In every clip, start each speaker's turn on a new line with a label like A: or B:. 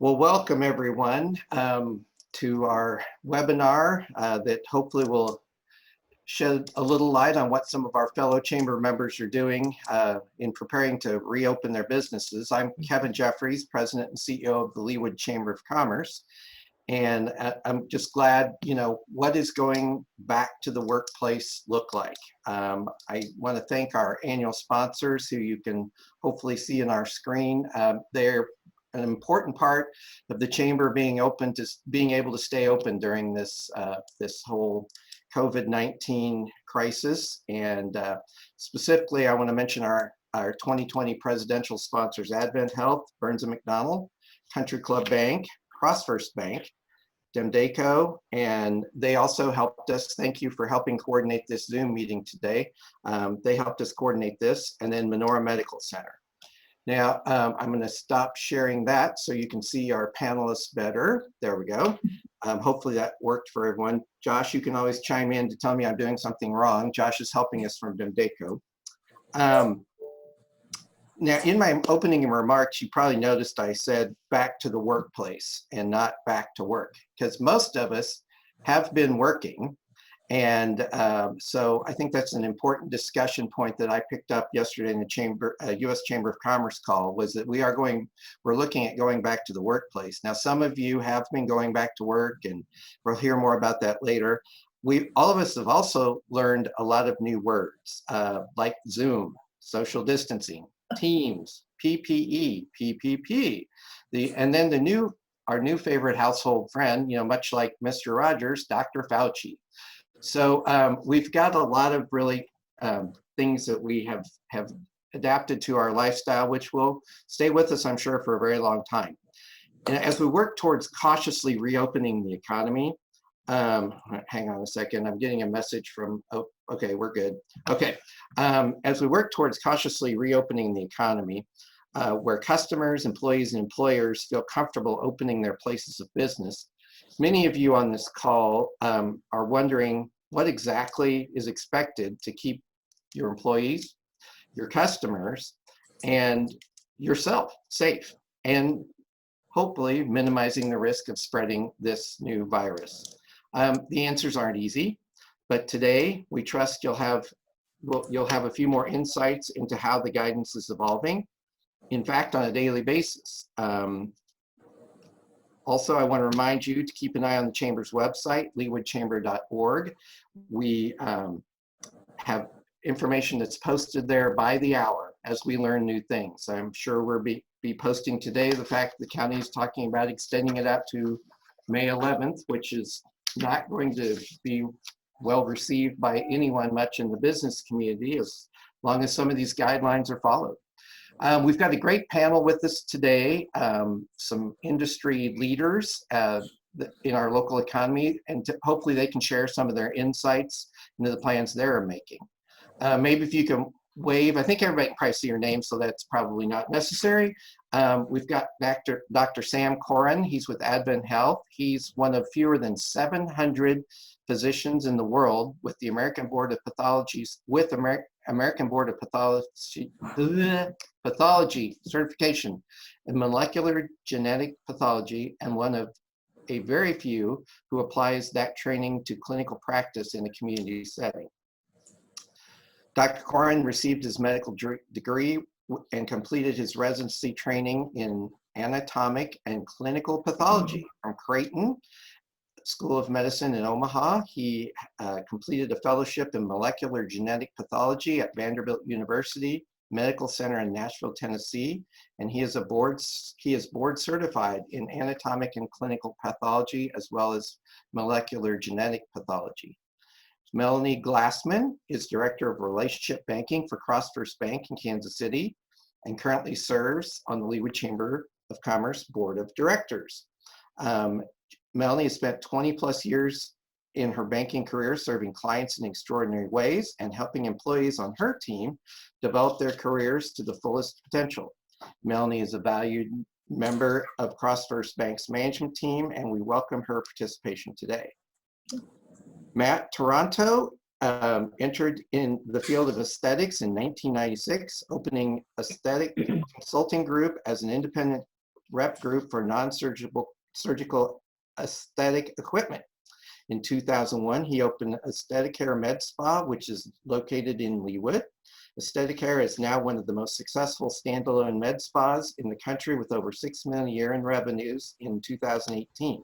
A: Well, welcome everyone to our webinar that hopefully will shed a little light on what some of our fellow chamber members are doing in preparing to reopen their businesses. I'm Kevin Jeffries, President and CEO of the Leawood Chamber of Commerce. And I'm just glad, what is going back to the workplace look like? I want to thank our annual sponsors who you can hopefully see in our screen. They're an important part of the chamber being able to stay open during this this whole COVID-19 crisis. And specifically, I want to mention our 2020 presidential sponsors: AdventHealth, Burns & McDonnell, Country Club Bank, CrossFirst Bank, DEMDACO, and they also helped us. Thank you for helping coordinate this Zoom meeting today. They helped us coordinate this, and then Menorah Medical Center. Now, I'm going to stop sharing that so you can see our panelists better. There we go. Hopefully that worked for everyone. Josh, you can always chime in to tell me I'm doing something wrong. Josh is helping us from DEMDACO. Now, in my opening remarks, you probably noticed I said back to the workplace and not back to work, because most of us have been working. And so I think that's an important discussion point that I picked up yesterday in the U.S. Chamber of Commerce call, was that we're looking at going back to the workplace. Now, some of you have been going back to work, and we'll hear more about that later. All of us have also learned a lot of new words, like Zoom, social distancing, Teams, PPE, PPP, and then our new favorite household friend, much like Mr. Rogers, Dr. Fauci. So we've got a lot of really things that we have adapted to our lifestyle, which will stay with us, I'm sure, for a very long time. And as we work towards cautiously reopening the economy, hang on a second, I'm getting a message from, oh, okay, we're good. Okay, as we work towards cautiously reopening the economy, where customers, employees, and employers feel comfortable opening their places of business, many of you on this call are wondering what exactly is expected to keep your employees, your customers, and yourself safe, and hopefully minimizing the risk of spreading this new virus. The answers aren't easy, but today we trust you'll have a few more insights into how the guidance is evolving, in fact, on a daily basis. Also, I want to remind you to keep an eye on the Chamber's website, leawoodchamber.org. We have information that's posted there by the hour as we learn new things. I'm sure we'll be posting today the fact the county is talking about extending it out to May 11th, which is not going to be well received by anyone much in the business community, as long as some of these guidelines are followed. We've got a great panel with us today, some industry leaders in our local economy, and hopefully they can share some of their insights into the plans they're making. Maybe if you can wave, I think everybody can probably see your name, so that's probably not necessary. We've got Dr. Sam Caughron. He's with AdventHealth. He's one of fewer than 700 physicians in the world with the American Board of American Board of Pathology certification in molecular genetic pathology, and one of a very few who applies that training to clinical practice in a community setting. Dr. Caughron received his medical degree and completed his residency training in anatomic and clinical pathology from Creighton School of Medicine in Omaha. He completed a fellowship in molecular genetic pathology at Vanderbilt University Medical Center in Nashville, Tennessee, and he is board certified in anatomic and clinical pathology as well as molecular genetic pathology. Melanie Glassman is Director of Relationship Banking for CrossFirst Bank in Kansas City and currently serves on the Leawood Chamber of Commerce Board of Directors. Melanie has spent 20+ years in her banking career serving clients in extraordinary ways and helping employees on her team develop their careers to the fullest potential. Melanie is a valued member of CrossFirst Bank's management team, and we welcome her participation today. Matt Taranto entered in the field of aesthetics in 1996, opening Aesthetic Consulting Group as an independent rep group for non-surgical aesthetic equipment. In 2001, he opened AesthetiCare Med Spa, which is located in Leawood. AesthetiCare is now one of the most successful standalone med spas in the country with over $6 million a year in revenues in 2018.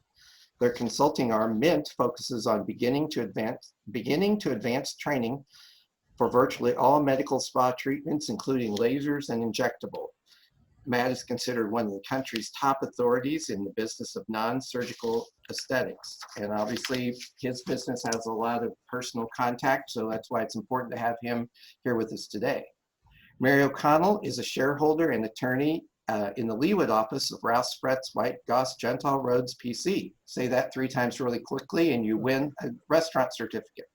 A: Their consulting arm, Mint, focuses on beginning to advance training for virtually all medical spa treatments, including lasers and injectable. Matt is considered one of the country's top authorities in the business of non-surgical aesthetics. And obviously his business has a lot of personal contact, so that's why it's important to have him here with us today. Mary O'Connell is a shareholder and attorney in the Leawood office of Rouse, White, Goss, Gentile, Rhodes, PC. Say that 3 times really quickly and you win a restaurant certificate.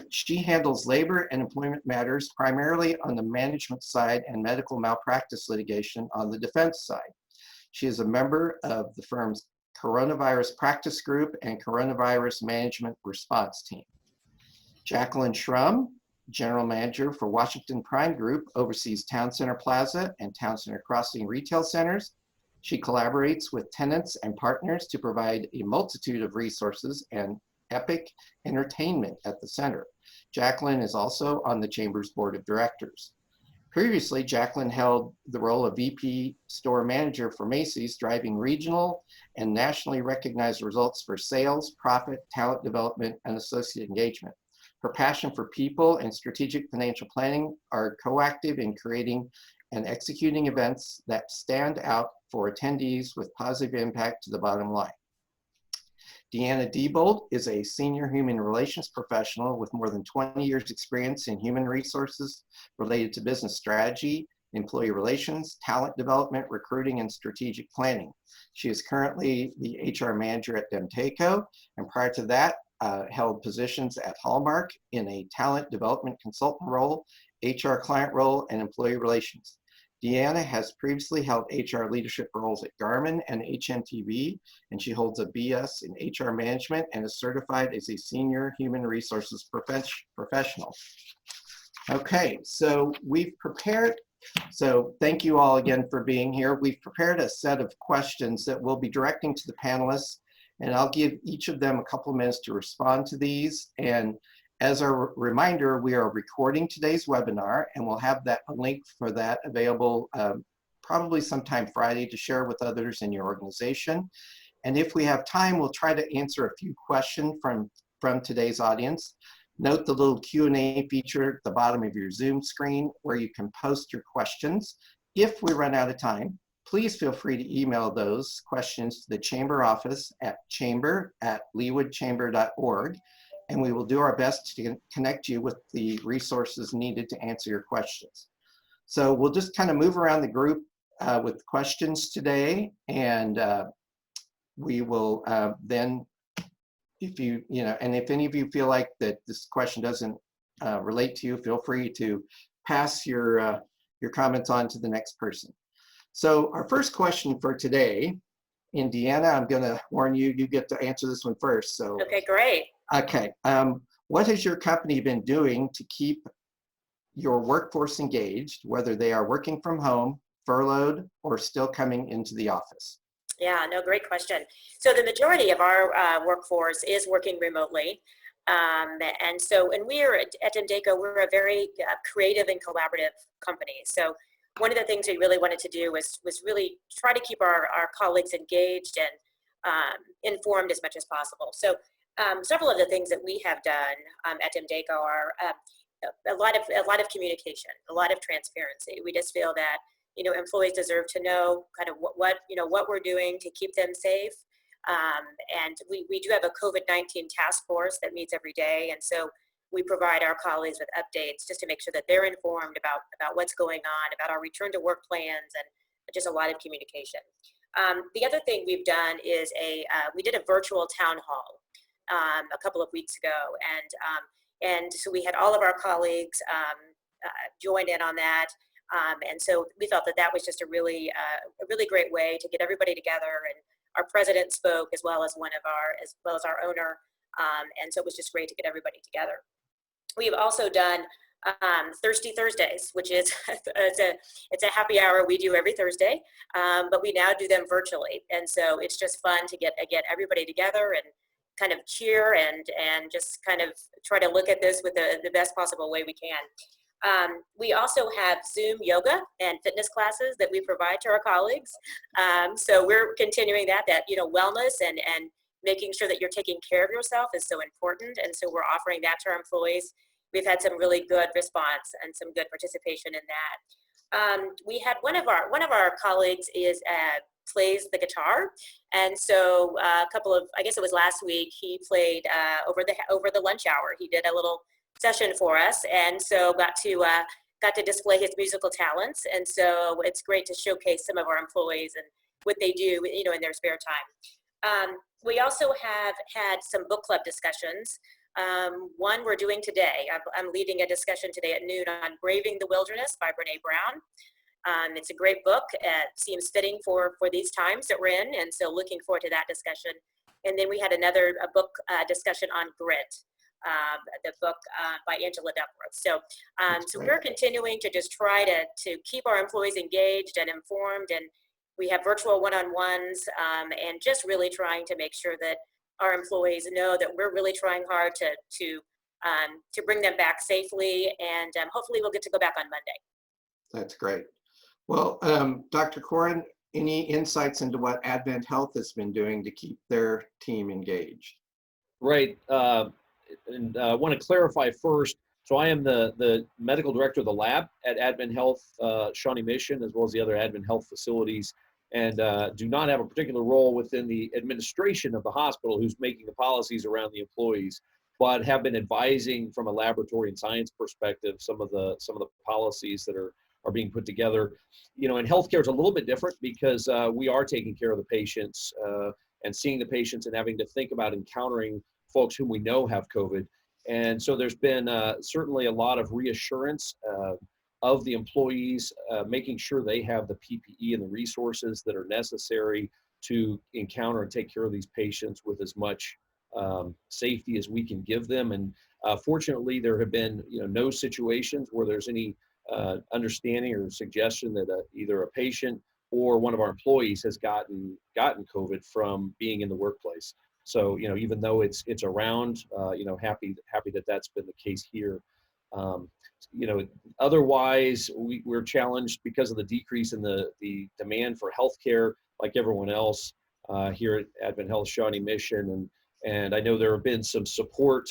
A: She handles labor and employment matters primarily on the management side and medical malpractice litigation on the defense side. She is a member of the firm's Coronavirus Practice Group and Coronavirus Management Response Team. Jacqueline Shrum, General Manager for Washington Prime Group, oversees Town Center Plaza and Town Center Crossing retail centers. She collaborates with tenants and partners to provide a multitude of resources and epic entertainment at the center. Jacqueline is also on the Chamber's Board of Directors. Previously, Jacqueline held the role of VP Store Manager for Macy's, driving regional and nationally recognized results for sales, profit, talent development, and associate engagement. Her passion for people and strategic financial planning are coactive in creating and executing events that stand out for attendees with positive impact to the bottom line. Deanna Diebolt is a senior human relations professional with more than 20 years experience in human resources related to business strategy, employee relations, talent development, recruiting, and strategic planning. She is currently the HR manager at DEMDACO, and prior to that, held positions at Hallmark in a talent development consultant role, HR client role, and employee relations. Deanna has previously held HR leadership roles at Garmin and HMTV, and she holds a BS in HR management and is certified as a senior human resources professional. Okay, so thank you all again for being here. We've prepared a set of questions that we'll be directing to the panelists, and I'll give each of them a couple minutes to respond to these. And as a reminder, we are recording today's webinar, and we'll have a link for that available probably sometime Friday to share with others in your organization. And if we have time, we'll try to answer a few questions from today's audience. Note the little Q&A feature at the bottom of your Zoom screen where you can post your questions. If we run out of time, please feel free to email those questions to the Chamber office at chamber@leawoodchamber.org. And we will do our best to connect you with the resources needed to answer your questions. So we'll just kind of move around the group with questions today, and we will then, if any of you feel like that this question doesn't relate to you, feel free to pass your comments on to the next person. So our first question for today, and Deanna, I'm going to warn you, you get to answer this one first. So
B: okay, great.
A: Okay, what has your company been doing to keep your workforce engaged, whether they are working from home, furloughed, or still coming into the office?
B: Yeah, no, great question. So the majority of our workforce is working remotely. And we are at DEMDACO, we're a very creative and collaborative company. So one of the things we really wanted to do was really try to keep our colleagues engaged and informed as much as possible. So several of the things that we have done at DEMDACO are a lot of communication, a lot of transparency. We just feel that employees deserve to know kind of what we're doing to keep them safe. And we do have a COVID-19 task force that meets every day, and so we provide our colleagues with updates just to make sure that they're informed about what's going on, about our return to work plans, and just a lot of communication. The other thing we've done is we did a virtual town hall a couple of weeks ago, and so we had all of our colleagues joined in on that, and so we felt that was just a really great way to get everybody together. And our president spoke as well as our owner, and so it was just great to get everybody together. We've also done Thirsty Thursdays, which is it's a happy hour we do every Thursday, but we now do them virtually, and so it's just fun to get everybody together and kind of cheer and just kind of try to look at this with the best possible way we can. We also have Zoom yoga and fitness classes that we provide to our colleagues, so we're continuing that wellness and making sure that you're taking care of yourself is so important, and so we're offering that to our employees. We've had some really good response and some good participation in that. We had one of our colleagues plays the guitar, and so a couple of, I guess it was last week, he played over the lunch hour. He did a little session for us, and so got to display his musical talents. And so it's great to showcase some of our employees and what they do, in their spare time. We also have had some book club discussions. One we're doing today. I'm leading a discussion today at noon on Braving the Wilderness by Brene Brown. It's a great book. It seems fitting for these times that we're in, and so looking forward to that discussion. And then we had a book discussion on Grit, the book by Angela Duckworth. So we're continuing to just try to keep our employees engaged and informed, and we have virtual one-on-ones, and just really trying to make sure that our employees know that we're really trying hard to bring them back safely, and hopefully we'll get to go back on Monday.
A: That's great. Well, Dr. Caughron, any insights into what AdventHealth has been doing to keep their team engaged?
C: Right. And I want to clarify first. So I am the medical director of the lab at AdventHealth Shawnee Mission, as well as the other AdventHealth facilities, and do not have a particular role within the administration of the hospital who's making the policies around the employees, but have been advising from a laboratory and science perspective some of the policies that are being put together. And healthcare is a little bit different because we are taking care of the patients and seeing the patients and having to think about encountering folks whom we know have COVID. And so there's been certainly a lot of reassurance of the employees, making sure they have the PPE and the resources that are necessary to encounter and take care of these patients with as much safety as we can give them. And fortunately, there have been no situations where there's any understanding or suggestion that either a patient or one of our employees has gotten COVID from being in the workplace. So even though it's around, happy that that's been the case here. Otherwise we're challenged because of the decrease in the demand for healthcare, like everyone else here at AdventHealth Shawnee Mission, and I know there have been some support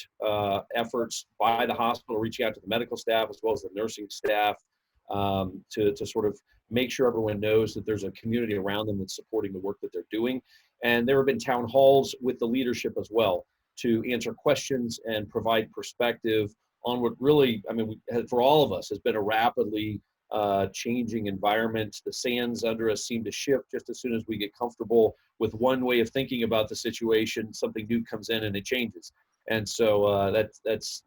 C: efforts by the hospital reaching out to the medical staff as well as the nursing staff to sort of make sure everyone knows that there's a community around them that's supporting the work that they're doing. And there have been town halls with the leadership as well to answer questions and provide perspective on what really, for all of us, has been a rapidly changing environment. The sands under us seem to shift just as soon as we get comfortable with one way of thinking about the situation. Something new comes in and it changes. And so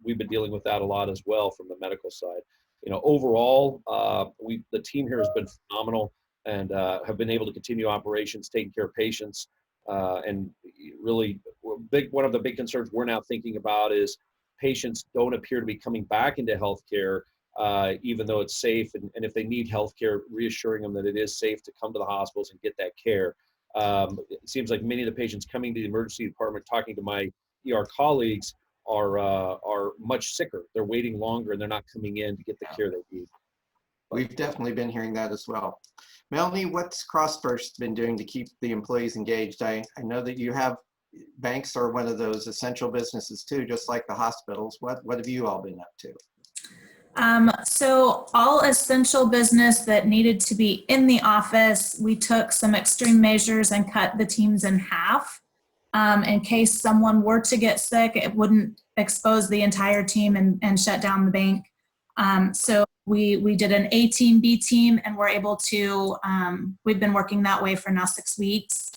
C: we've been dealing with that a lot as well from the medical side. Overall, the team here has been phenomenal and have been able to continue operations, taking care of patients. And really, one of the big concerns we're now thinking about is patients don't appear to be coming back into healthcare, even though it's safe. And if they need healthcare, reassuring them that it is safe to come to the hospitals and get that care. It seems like many of the patients coming to the emergency department, talking to my ER colleagues, are much sicker. They're waiting longer and they're not coming in to get the care they need.
A: We've definitely been hearing that as well. Melanie, what's CrossFirst been doing to keep the employees engaged? I know that you have banks are one of those essential businesses too, just like the hospitals. What have you all been up to?
D: So all essential business that needed to be in the office, we took some extreme measures and cut the teams in half. In case someone were to get sick, it wouldn't expose the entire team and shut down the bank. So we did an A team, B team, and we're able to, we've been working that way for now 6 weeks.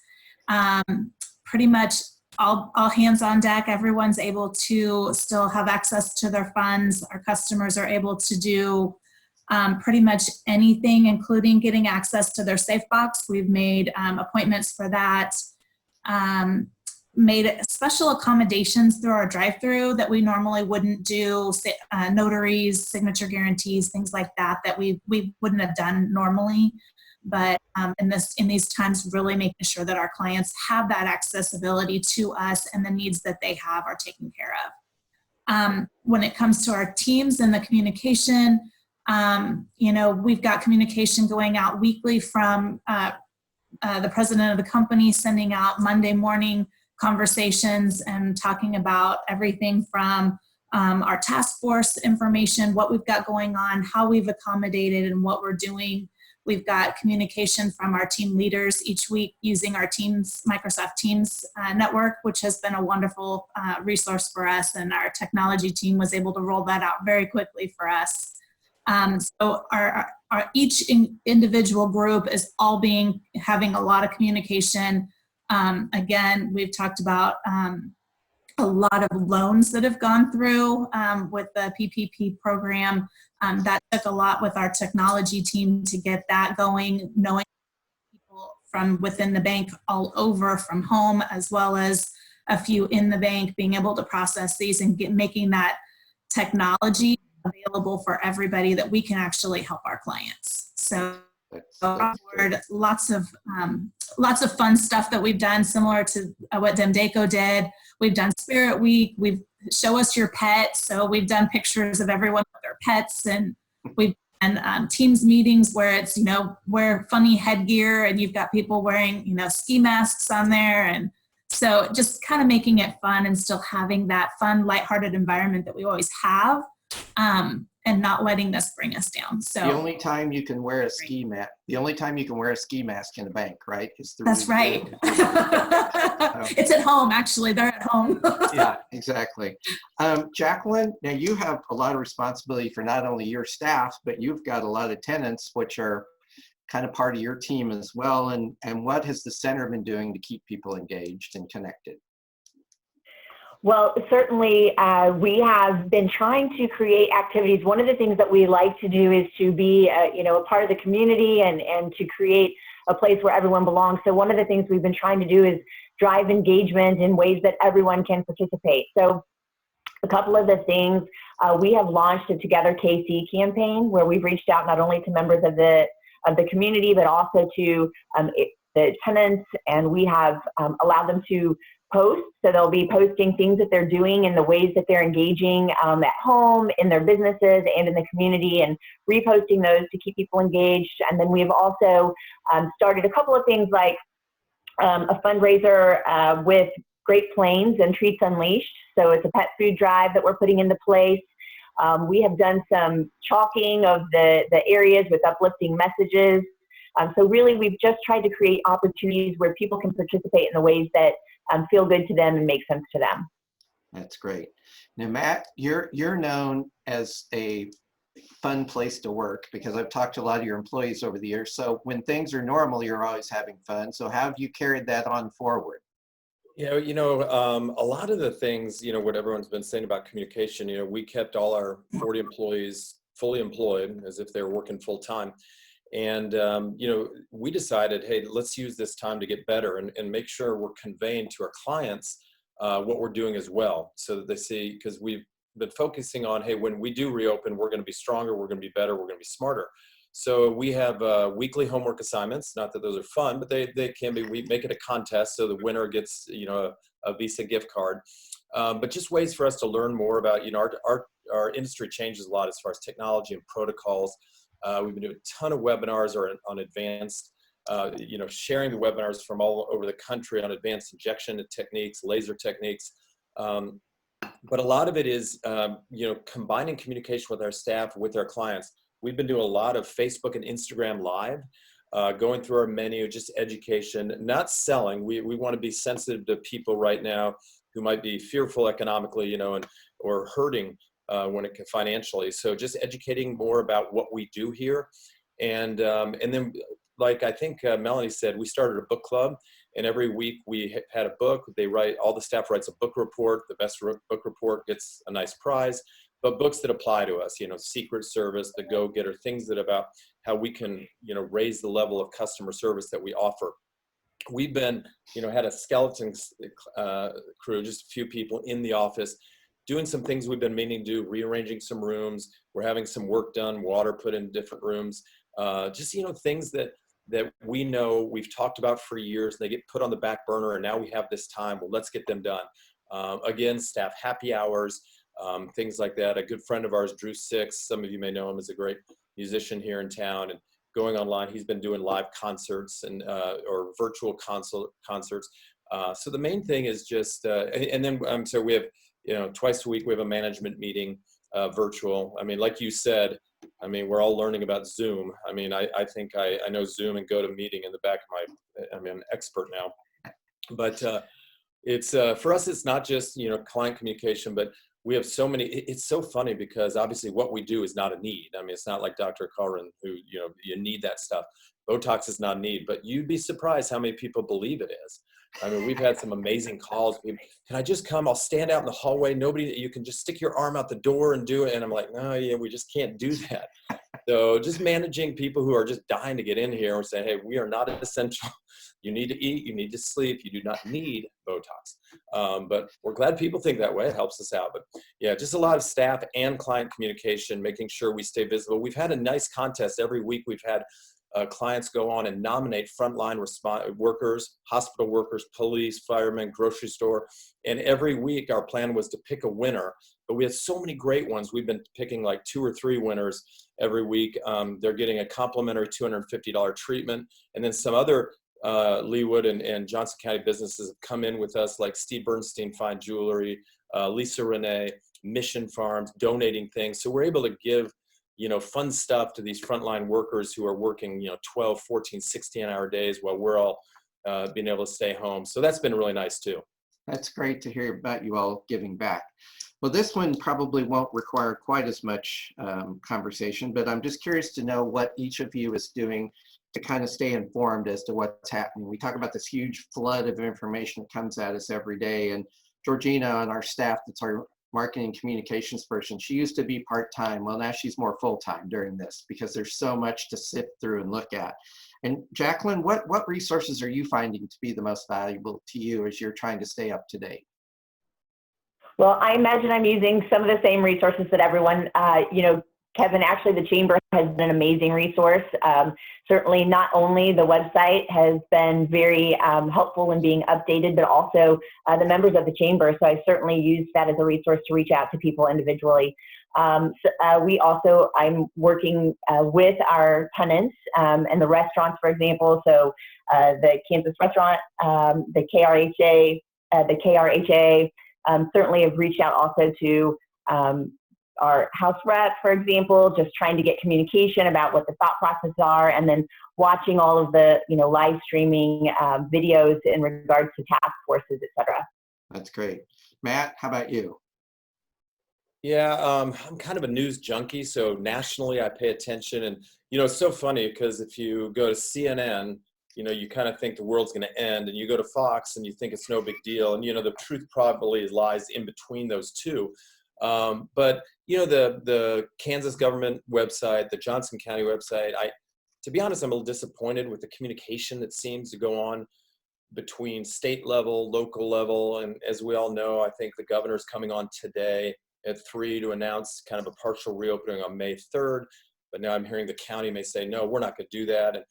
D: Pretty much all hands on deck. Everyone's able to still have access to their funds. Our customers are able to do pretty much anything, including getting access to their safe box. We've made appointments for that. made special accommodations through our drive-through that we normally wouldn't do, notaries, signature guarantees, things like that, that we wouldn't have done normally. But in these times, really making sure that our clients have that accessibility to us and the needs that they have are taken care of. When it comes to our teams and the communication, we've got communication going out weekly from the president of the company, sending out Monday morning conversations and talking about everything from our task force information, what we've got going on, how we've accommodated and what we're doing. We've got communication from our team leaders each week using our Teams, Microsoft Teams network, which has been a wonderful resource for us. And our technology team was able to roll that out very quickly for us. So our each individual group is all having a lot of communication. Again, we've talked about a lot of loans that have gone through with the PPP program. That took a lot with our technology team to get that going, knowing people from within the bank all over from home, as well as a few in the bank, being able to process these and making that technology available for everybody that we can actually help our clients. So lots of fun stuff that we've done, similar to what DEMDACO did. We've done Spirit Week. We've show us your pet. So we've done pictures of everyone with their pets, and we've done Teams meetings where it's, wear funny headgear and you've got people wearing, ski masks on there. And so just kind of making it fun and still having that fun, lighthearted environment that we always have. And not letting this bring us down. So
A: the only time you can wear a ski mask, in a bank, right? Is through
D: that's right. It's at home, actually. They're at home.
A: Yeah, exactly. Jacqueline, now you have a lot of responsibility for not only your staff, but you've got a lot of tenants, which are kind of part of your team as well. And what has the center been doing to keep people engaged and connected?
E: Well, certainly we have been trying to create activities. One of the things that we like to do is to be, a part of the community and to create a place where everyone belongs. So one of the things we've been trying to do is drive engagement in ways that everyone can participate. So a couple of the things, we have launched a Together KC campaign where we've reached out not only to members of the community, but also to the tenants, and we have allowed them to post. So they'll be posting things that they're doing and the ways that they're engaging at home, in their businesses, and in the community, and reposting those to keep people engaged. And then we've also started a couple of things like a fundraiser with Great Plains and Treats Unleashed. So it's a pet food drive that we're putting into place. We have done some chalking of the areas with uplifting messages. So really, we've just tried to create opportunities where people can participate in the ways that feel good to them and make sense to them.
A: That's great. Now, Matt, you're known as a fun place to work because I've talked to a lot of your employees over the years. So when things are normal, you're always having fun. So how have you carried that on forward?
F: A lot of the things, what everyone's been saying about communication, we kept all our 40 employees fully employed as if they were working full time. And, we decided, hey, let's use this time to get better and make sure we're conveying to our clients what we're doing as well. So that they see, because we've been focusing on, hey, when we do reopen, we're going to be stronger, we're going to be better, we're going to be smarter. So we have weekly homework assignments, not that those are fun, but they can be. We make it a contest so the winner gets, a Visa gift card. But just ways for us to learn more about, our industry changes a lot as far as technology and protocols. We've been doing a ton of webinars on advanced, sharing the webinars from all over the country on advanced injection techniques, laser techniques. But a lot of it is, combining communication with our staff, with our clients. We've been doing a lot of Facebook and Instagram Live, going through our menu, just education, not selling. We want to be sensitive to people right now who might be fearful economically, or hurting when it can financially. So just educating more about what we do here. And then, like I think Melanie said, we started a book club, and every week we had a book. All the staff writes a book report. The best book report gets a nice prize. But books that apply to us, Secret Service, The Go-Getter, things that about how we can, raise the level of customer service that we offer. we've been, had a skeleton crew, just a few people in the office, doing some things we've been meaning to do, rearranging some rooms. We're having some work done, water put in different rooms. Just, things that we know we've talked about for years, and they get put on the back burner, and now we have this time. Well, let's get them done. Again, staff happy hours, things like that. A good friend of ours, Drew Six, some of you may know him as a great musician here in town, and going online, he's been doing live concerts and or virtual concerts. So the main thing is just, and then so we have, twice a week we have a management meeting, virtual. I mean, like you said, we're all learning about Zoom. I think I know Zoom and GoToMeeting in the back of I'm an expert now. But it's for us, it's not just client communication, but we have so many. It's so funny because obviously what we do is not a need. It's not like Dr. Caughron who you need that stuff. Botox is not a need, but you'd be surprised how many people believe it is. We've had some amazing calls. Can I just come? I'll stand out in the hallway. You can just stick your arm out the door and do it. And I'm like, no, yeah, we just can't do that. So just managing people who are just dying to get in here and say, hey, we are not essential. You need to eat, you need to sleep, you do not need Botox. But we're glad people think that way. It helps us out. But yeah, just a lot of staff and client communication, making sure we stay visible. We've had a nice contest every week. We've had clients go on and nominate frontline workers, hospital workers, police, firemen, grocery store. And every week our plan was to pick a winner. But we had so many great ones. We've been picking like 2 or 3 winners every week. They're getting a complimentary $250 treatment. And then some other Leawood and Johnson County businesses have come in with us, like Steve Bernstein Fine Jewelry, Lisa Renee, Mission Farms, donating things. So we're able to give fun stuff to these frontline workers who are working 12, 14, 16-hour days while we're all being able to stay home. So that's been really nice too.
A: That's great to hear about you all giving back. Well, this one probably won't require quite as much conversation, but I'm just curious to know what each of you is doing to kind of stay informed as to what's happening. We talk about this huge flood of information that comes at us every day, and Georgina on our staff, that's our marketing communications person, she used to be part-time. Well, now she's more full-time during this because there's so much to sift through and look at. And Jacqueline, what resources are you finding to be the most valuable to you as you're trying to stay up to date?
E: Well, I imagine I'm using some of the same resources that everyone, Kevin, actually the Chamber has been an amazing resource. Certainly not only the website has been very helpful in being updated, but also the members of the Chamber. So I certainly use that as a resource to reach out to people individually. I'm working with our tenants and the restaurants, for example. So the Kansas restaurant, the KRHA, certainly have reached out also to our house rep, for example, just trying to get communication about what the thought processes are, and then watching all of the live streaming videos in regards to task forces, et cetera.
A: That's great. Matt, how about you?
F: Yeah, I'm kind of a news junkie, so nationally I pay attention. And it's so funny because if you go to CNN, you kind of think the world's going to end, and you go to Fox and you think it's no big deal, and the truth probably lies in between those two. But the Kansas government website, the Johnson County website, to be honest, I'm a little disappointed with the communication that seems to go on between state level, local level. And as we all know, I think the governor's coming on today at 3 to announce kind of a partial reopening on May 3rd. But now I'm hearing the county may say, no, we're not going to do that. And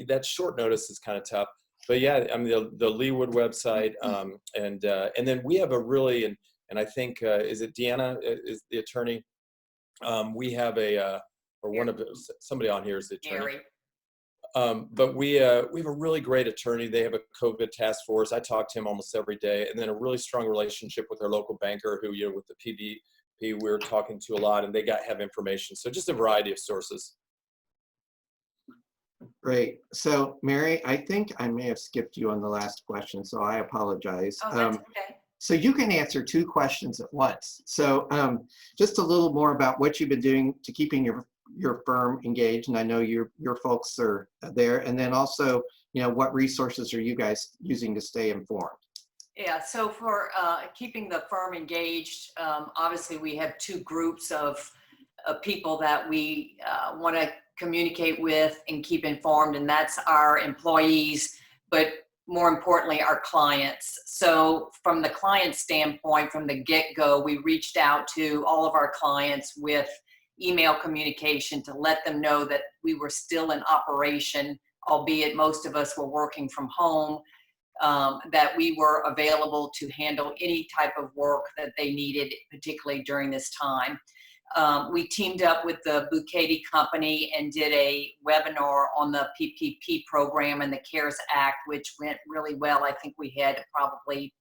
F: that short notice is kind of tough. But yeah, the Leawood website, and then we have a really, and I think, is it Deanna is the attorney? We have somebody on here is the attorney. But we have a really great attorney. They have a COVID task force. I talk to him almost every day. And then a really strong relationship with our local banker who, with the PDP, we're talking to a lot, and they have information. So just a variety of sources.
A: Great. So Mary, I think I may have skipped you on the last question, so I apologize.
G: Oh, that's okay.
A: So you can answer 2 questions at once. So just a little more about what you've been doing to keeping your firm engaged, and I know your folks are there, and then also, what resources are you guys using to stay informed?
G: Yeah, so for keeping the firm engaged, obviously we have 2 groups of people that we want to communicate with and keep informed, and that's our employees, but more importantly, our clients. So from the client standpoint, from the get-go, we reached out to all of our clients with email communication to let them know that we were still in operation, albeit most of us were working from home, that we were available to handle any type of work that they needed, particularly during this time. We teamed up with the Bouquet Company and did a webinar on the PPP program and the CARES Act, which went really well. I think we had probably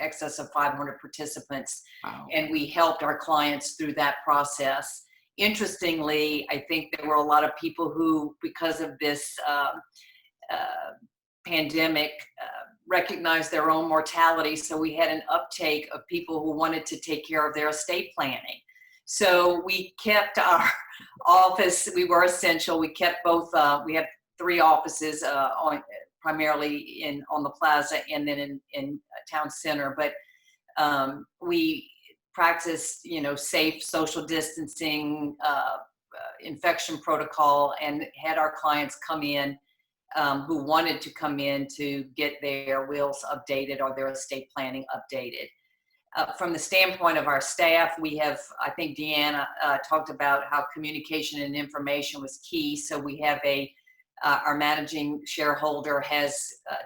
G: excess of 500 participants.
A: Wow.
G: And we helped our clients through that process. Interestingly, I think there were a lot of people who, because of this pandemic, recognized their own mortality. So we had an uptake of people who wanted to take care of their estate planning. So we kept our office, we were essential. We kept both, we have 3 offices primarily on the Plaza and then in town center. But we practiced, safe social distancing, infection protocol, and had our clients come in who wanted to come in to get their wills updated or their estate planning updated. From the standpoint of our staff, we have, I think Deanna talked about how communication and information was key. So we have our managing shareholder has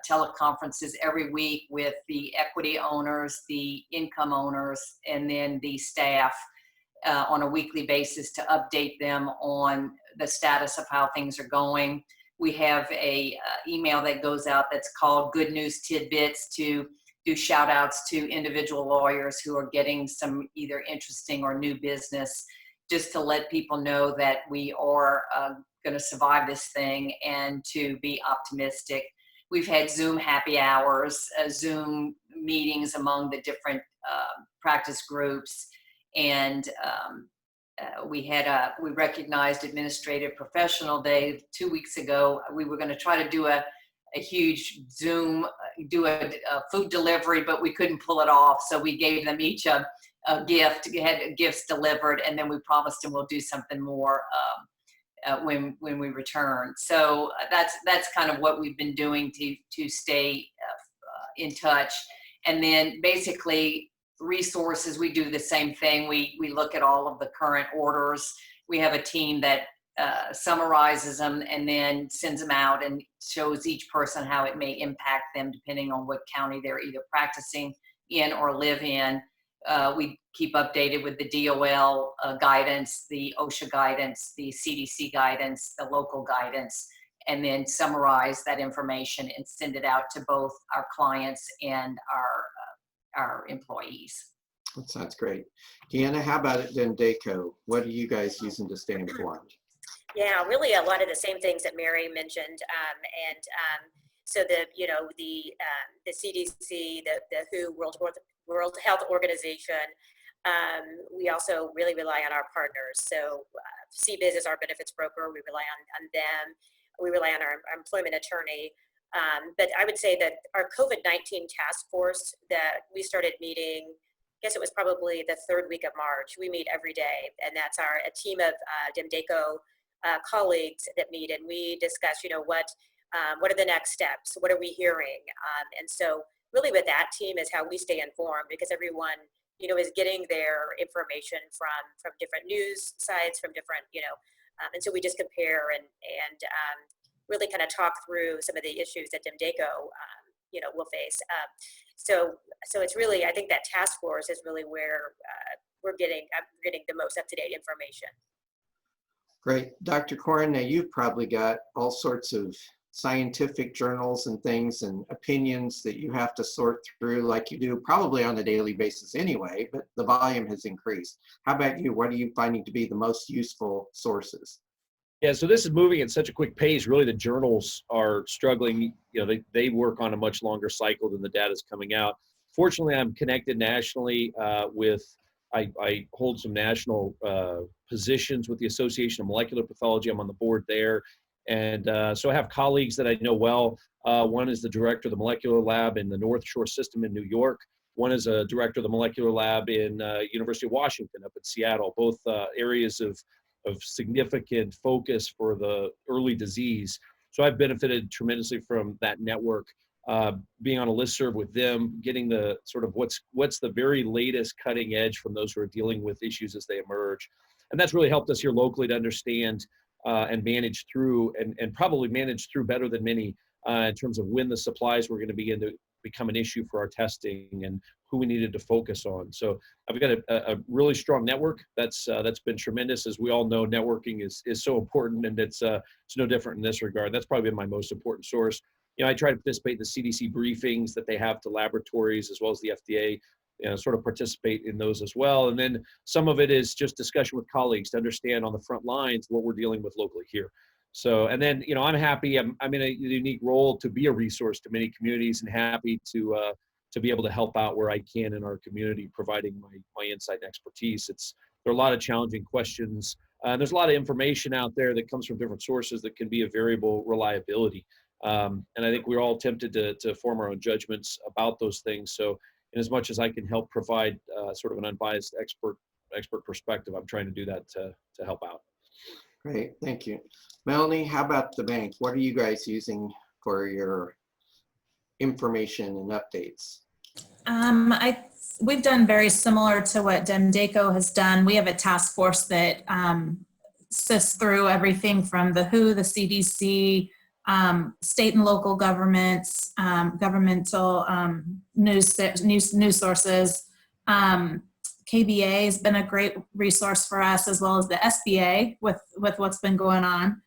G: teleconferences every week with the equity owners, the income owners, and then the staff on a weekly basis to update them on the status of how things are going. We have a email that goes out that's called Good News Tidbits to do shout outs to individual lawyers who are getting some either interesting or new business, just to let people know that we are going to survive this thing and to be optimistic. We've had Zoom happy hours, Zoom meetings among the different practice groups, and we recognized Administrative Professional Day 2 weeks ago. We were going to try to do a huge Zoom, do a food delivery, but we couldn't pull it off. So we gave them each a gift, had gifts delivered, and then we promised them we'll do something more when we return. So that's kind of what we've been doing to stay in touch. And then basically resources, we do the same thing. We look at all of the current orders. We have a team that summarizes them and then sends them out and shows each person how it may impact them depending on what county they're either practicing in or live in. We keep updated with the DOL guidance, the OSHA guidance, the CDC guidance, the local guidance, and then summarize that information and send it out to both our clients and our employees.
A: That sounds great. Deanna, how about at DEMDACO? What are you guys using to stay informed?
B: Yeah, really a lot of the same things that Mary mentioned, so the CDC, the WHO, World Health Organization. We also really rely on our partners. So CBiz is our benefits broker. We rely on them. We rely on our employment attorney. But I would say that our COVID-19 task force that we started meeting, I guess it was probably the 3rd week of March. We meet every day, and that's a team of DEMDACO colleagues that meet, and we discuss, what are the next steps? What are we hearing? And so really with that team is how we stay informed, because everyone, is getting their information from different news sites, from different, and so we just compare and really kind of talk through some of the issues that DEMDACO, will face. So it's really, I think that task force is really where we're getting the most up-to-date information.
A: Great. Dr. Caughron, now you've probably got all sorts of scientific journals and things and opinions that you have to sort through, like you do probably on a daily basis anyway, but the volume has increased. How about you? What are you finding to be the most useful sources?
C: Yeah, so this is moving at such a quick pace. Really, the journals are struggling. They work on a much longer cycle than the data is coming out. Fortunately, I'm connected nationally with, I hold some national positions with the Association of Molecular Pathology. I'm on the board there. And so I have colleagues that I know well. One is the director of the molecular lab in the North Shore system in New York. One is a director of the molecular lab in University of Washington up in Seattle, both areas of significant focus for the early disease. So I've benefited tremendously from that network. being on a listserv with them, getting the sort of what's the very latest cutting edge from those who are dealing with issues as they emerge. And that's really helped us here locally to understand and manage through, and probably manage through better than many in terms of when the supplies were going to begin to become an issue for our testing and who we needed to focus on. So I've got a really strong network that's been tremendous. As we all know, networking is so important, and it's no different in this regard. That's probably been my most important source. You know, I try to participate in the CDC briefings that they have to laboratories as well as the FDA, you know, sort of participate in those as well. And then some of it is just discussion with colleagues to understand on the front lines what we're dealing with locally here. So, and then, you know, I'm happy, I'm in a unique role to be a resource to many communities, and happy to be able to help out where I can in our community, providing my insight and expertise. There are a lot of challenging questions. There's a lot of information out there that comes from different sources that can be of variable reliability. And I think we're all tempted to form our own judgments about those things. So in as much as I can help provide sort of an unbiased expert perspective, I'm trying to do that to help out.
A: Great, thank you. Melanie, how about the bank? What are you guys using for your information and updates?
D: We've done very similar to what DEMDACO has done. We have a task force that sifts through everything from the WHO, the CDC, state and local governments, governmental news sources. KBA has been a great resource for us, as well as the SBA with what's been going on.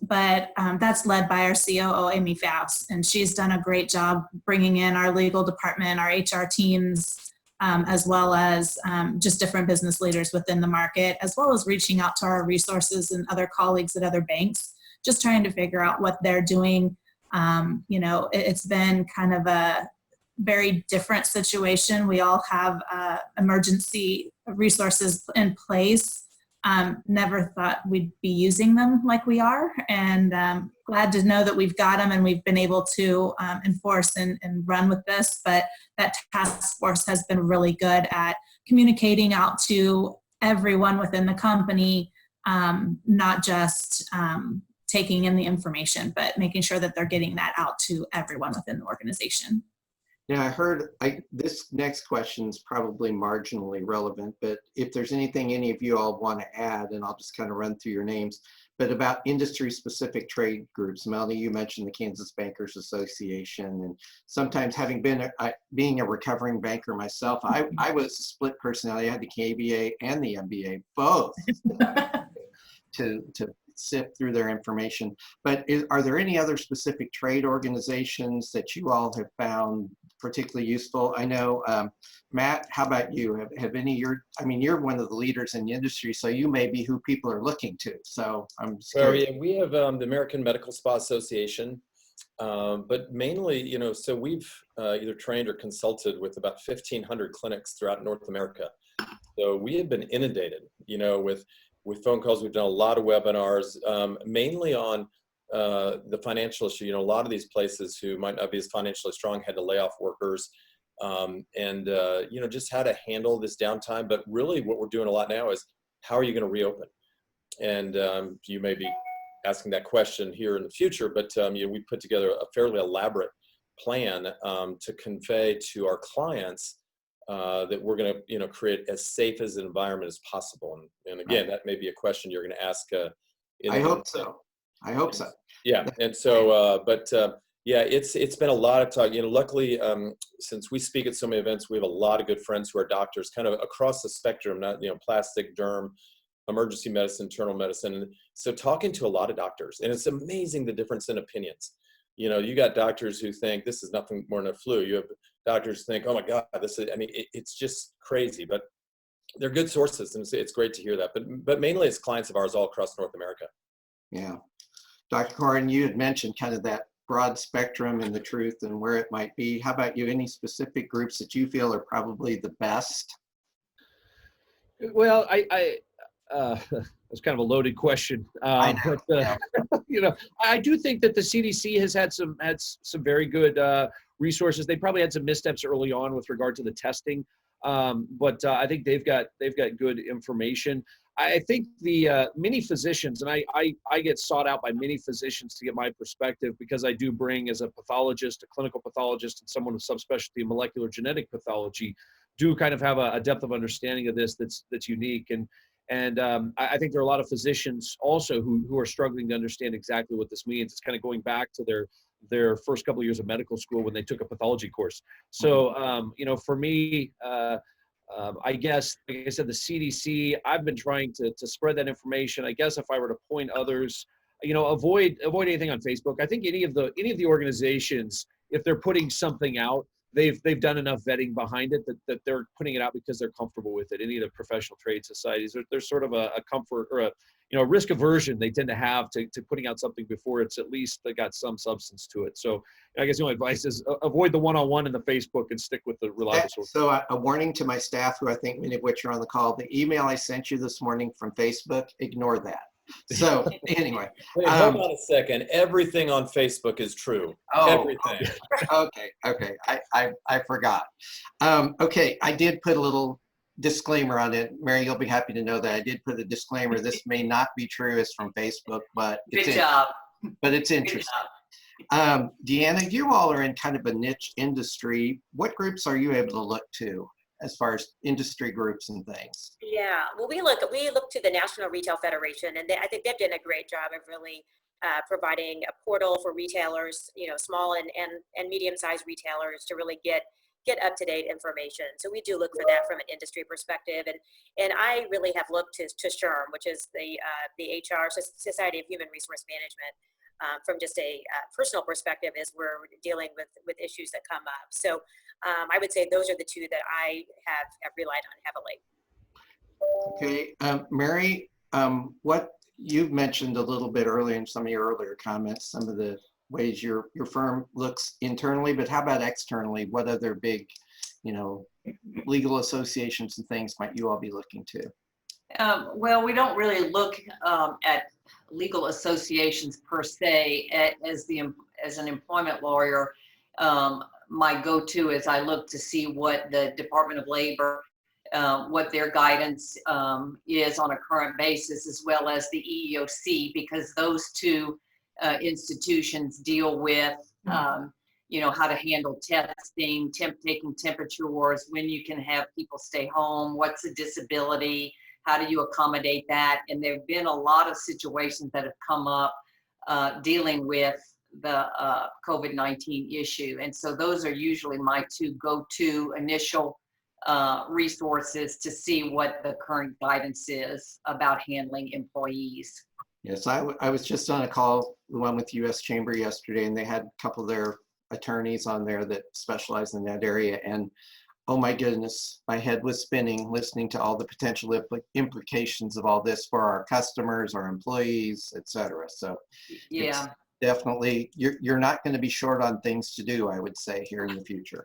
D: But that's led by our COO, Amy Faust, and she's done a great job bringing in our legal department, our HR teams, as well as just different business leaders within the market, as well as reaching out to our resources and other colleagues at other banks, just trying to figure out what they're doing. You know, it's been kind of a very different situation. We all have emergency resources in place. Never thought we'd be using them like we are, and glad to know that we've got them and we've been able to enforce and run with this. But that task force has been really good at communicating out to everyone within the company, not just taking in the information, but making sure that they're getting that out to everyone within the organization.
A: Yeah, I heard, this next question is probably marginally relevant, but if there's anything any of you all want to add, and I'll just kind of run through your names, but about industry-specific trade groups. Melanie, you mentioned the Kansas Bankers Association, and sometimes having been, being a recovering banker myself, I was a split personality. I had the KBA and the MBA, both, to sift through their information. But are there any other specific trade organizations that you all have found particularly useful? I know, Matt, how about you? Have any, you're one of the leaders in the industry, so you may be who people are looking to. So I'm just curious.
F: Yeah, we have the American Medical Spa Association, but mainly, you know, so we've either trained or consulted with about 1,500 clinics throughout North America. So we have been inundated, you know, with phone calls. We've done a lot of webinars, mainly on the financial issue. You know, a lot of these places who might not be as financially strong had to lay off workers, and you know, just how to handle this downtime. But really what we're doing a lot now is, how are you going to reopen? And you may be asking that question here in the future, but you know, we put together a fairly elaborate plan to convey to our clients that we're going to, you know, create as safe as an environment as possible. And again, that may be a question you're going to ask.
A: I hope so. I hope so.
F: Yeah. And so, yeah, it's been a lot of talk. You know, luckily, since we speak at so many events, we have a lot of good friends who are doctors, kind of across the spectrum, not, you know, plastic, derm, emergency medicine, internal medicine. And so talking to a lot of doctors, and it's amazing the difference in opinions. You know, you got doctors who think this is nothing more than a flu. You have doctors who think, oh my God, this is, I mean, it's just crazy, but they're good sources. And it's great to hear that. But mainly it's clients of ours all across North America.
A: Yeah. Dr. Caughron, you had mentioned kind of that broad spectrum and the truth and where it might be. How about you? Any specific groups that you feel are probably the best?
C: Well, that's kind of a loaded question.
A: I know.
C: But, you know, I do think that the CDC has had some very good resources. They probably had some missteps early on with regard to the testing, but I think they've got good information. I think the many physicians, and I get sought out by many physicians to get my perspective because I do bring, as a pathologist, a clinical pathologist, and someone with subspecialty in molecular genetic pathology, do kind of have a depth of understanding of this that's unique. And I think there are a lot of physicians also who are struggling to understand exactly what this means. It's kind of going back to their first couple of years of medical school when they took a pathology course. So, you know, for me, I guess, like I said, the CDC, I've been trying to spread that information. I guess if I were to point others, you know, avoid anything on Facebook. I think any of the organizations, if they're putting something out, they've done enough vetting behind it that they're putting it out because they're comfortable with it. Any of the professional trade societies, there's sort of a comfort or a, you know, risk aversion they tend to have to putting out something before it's at least got some substance to it. So I guess the only advice is avoid the one-on-one in the Facebook and stick with the reliable source.
A: So a warning to my staff, who I think many of which are on the call, the email I sent you this morning from Facebook, ignore that. So anyway.
F: Wait, hold on a second. Everything on Facebook is true.
A: Oh,
F: Everything.
A: okay. I forgot. Okay, I did put a little disclaimer on it. Mary, you'll be happy to know that I did put a disclaimer. This may not be true. It's from Facebook, but
G: Good job.
A: But it's
G: Good
A: interesting.
G: job.
A: Deanna, you all are in kind of a niche industry. What groups are you able to look to as far as industry groups and things?
B: Yeah, well, we look to the National Retail Federation, and I think they've done a great job of really providing a portal for retailers, you know, small and medium-sized retailers, to really get up-to-date information. So we do look for that from an industry perspective, and I really have looked to Shrum, which is the HR Society of Human Resource Management, from just a personal perspective, as we're dealing with issues that come up. So I would say those are the two that I have relied on heavily.
A: Okay, Mary, what you've mentioned a little bit earlier in some of your earlier comments, some of the ways your firm looks internally, but how about externally? What other big, you know, legal associations and things might you all be looking to?
G: Well, we don't really look at legal associations per se. As an employment lawyer, my go-to is I look to see what the Department of Labor, what their guidance is on a current basis, as well as the EEOC, because those two institutions deal with you know, how to handle testing, taking temperatures, when you can have people stay home, what's a disability, how do you accommodate that? And there have been a lot of situations that have come up dealing with the COVID-19 issue. And so those are usually my two go-to initial resources to see what the current guidance is about handling employees.
A: Yes, I was just on a call, the one with US Chamber yesterday, and they had a couple of their attorneys on there that specialize in that area. And oh my goodness, my head was spinning listening to all the potential implications of all this for our customers, our employees, et cetera. So
G: yeah,
A: definitely, you're not going to be short on things to do, I would say, here in the future.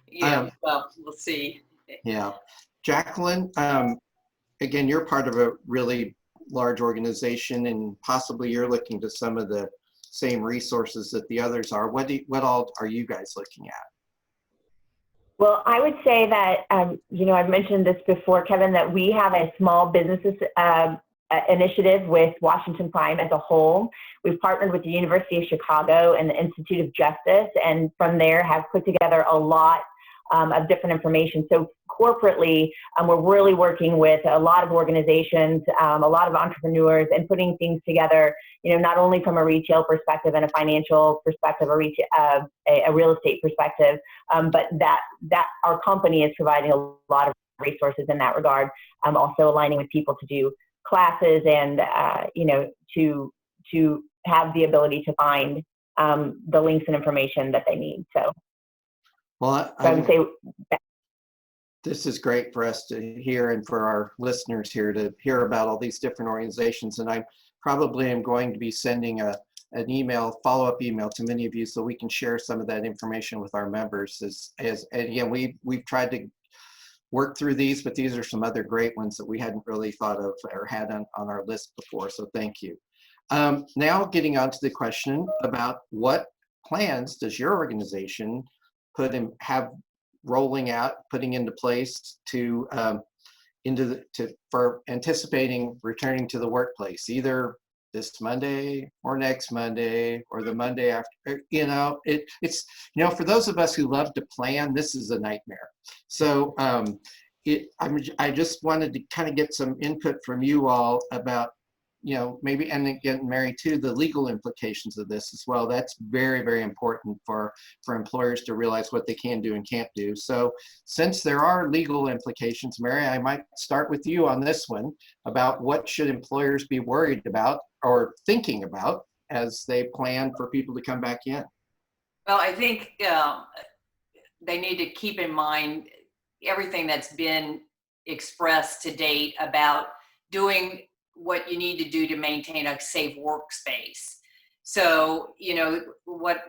G: yeah. Well, we'll see.
A: Yeah, Jacqueline, again, you're part of a really large organization, and possibly you're looking to some of the same resources that the others are. What all are you guys looking at?
E: Well, I would say that, you know, I've mentioned this before, Kevin, that we have a small businesses initiative with Washington Prime as a whole. We've partnered with the University of Chicago and the Institute of Justice, and from there have put together a lot of different information. So corporately, we're really working with a lot of organizations, a lot of entrepreneurs, and putting things together, you know, not only from a retail perspective and a financial perspective, a real estate perspective, but that our company is providing a lot of resources in that regard. Also aligning with people to do classes and, you know, to have the ability to find the links and information that they need. So.
A: Well,
E: I would say
A: this is great for us to hear, and for our listeners here to hear about all these different organizations. And I probably am going to be sending an email, follow-up email to many of you, so we can share some of that information with our members. And again, we've tried to work through these, but these are some other great ones that we hadn't really thought of or had on our list before. So thank you. Now getting on to the question about what plans does your organization have rolling out, putting into place to for anticipating returning to the workplace, either this Monday or next Monday or the Monday after. It's for those of us who love to plan, this is a nightmare. So I just wanted to kind of get some input from you all about, maybe, and again, Mary too, the legal implications of this as well. That's very, very important for employers to realize what they can do and can't do. So since there are legal implications, Mary, I might start with you on this one about what should employers be worried about or thinking about as they plan for people to come back in.
G: Well, I think they need to keep in mind everything that's been expressed to date about doing what you need to do to maintain a safe workspace. So, what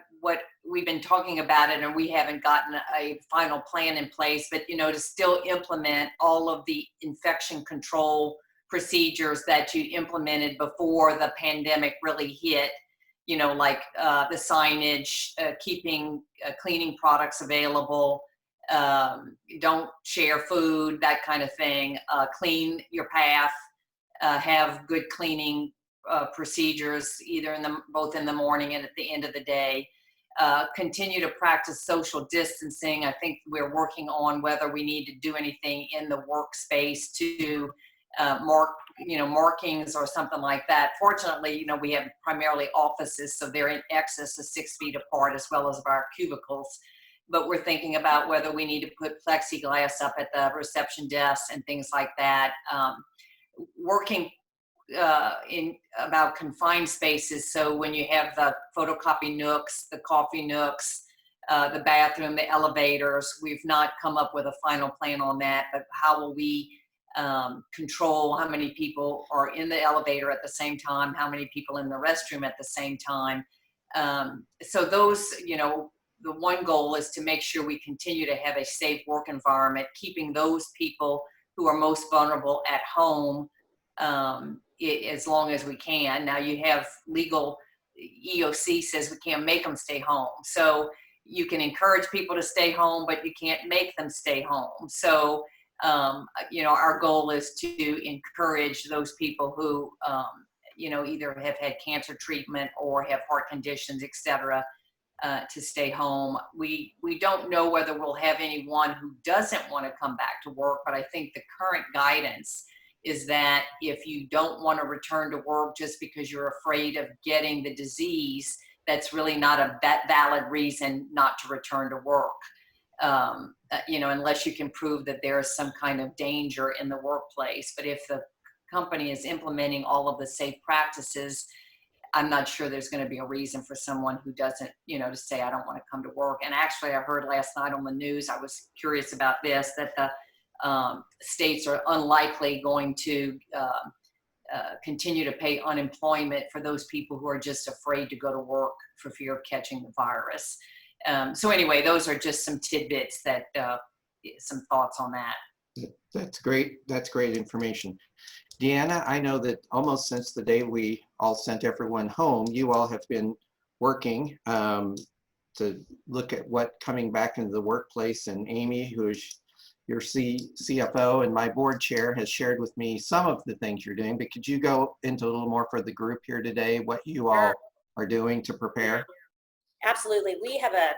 G: we've been talking about it, and we haven't gotten a final plan in place, but, to still implement all of the infection control procedures that you implemented before the pandemic really hit, like the signage, keeping cleaning products available, don't share food, that kind of thing, clean your path, have good cleaning procedures, either both in the morning and at the end of the day. Continue to practice social distancing. I think we're working on whether we need to do anything in the workspace to markings or something like that. Fortunately, we have primarily offices, so they're in excess of 6 feet apart, as well as our cubicles. But we're thinking about whether we need to put plexiglass up at the reception desk and things like that. Working about confined spaces. So when you have the photocopy nooks, the coffee nooks, the bathroom, the elevators, we've not come up with a final plan on that, but how will we control how many people are in the elevator at the same time, how many people in the restroom at the same time. So those, the one goal is to make sure we continue to have a safe work environment, keeping those people who are most vulnerable at home as long as we can. Now you have legal, EOC says we can't make them stay home. So you can encourage people to stay home, but you can't make them stay home. So, our goal is to encourage those people who, either have had cancer treatment or have heart conditions, et cetera, to stay home. We don't know whether we'll have anyone who doesn't want to come back to work, but I think the current guidance is that if you don't want to return to work just because you're afraid of getting the disease, that's really not a valid reason not to return to work. Unless you can prove that there is some kind of danger in the workplace. But if the company is implementing all of the safe practices, I'm not sure there's going to be a reason for someone who doesn't, to say, I don't want to come to work. And actually, I heard last night on the news, I was curious about this, that the states are unlikely going to continue to pay unemployment for those people who are just afraid to go to work for fear of catching the virus. So anyway, those are just some tidbits that, some thoughts on that.
A: That's great. That's great information. Deanna, I know that almost since the day we all sent everyone home, you all have been working to look at what coming back into the workplace, and Amy, who is your CFO and my board chair, has shared with me some of the things you're doing, but could you go into a little more for the group here today, what you all are doing to prepare?
B: Absolutely. We have a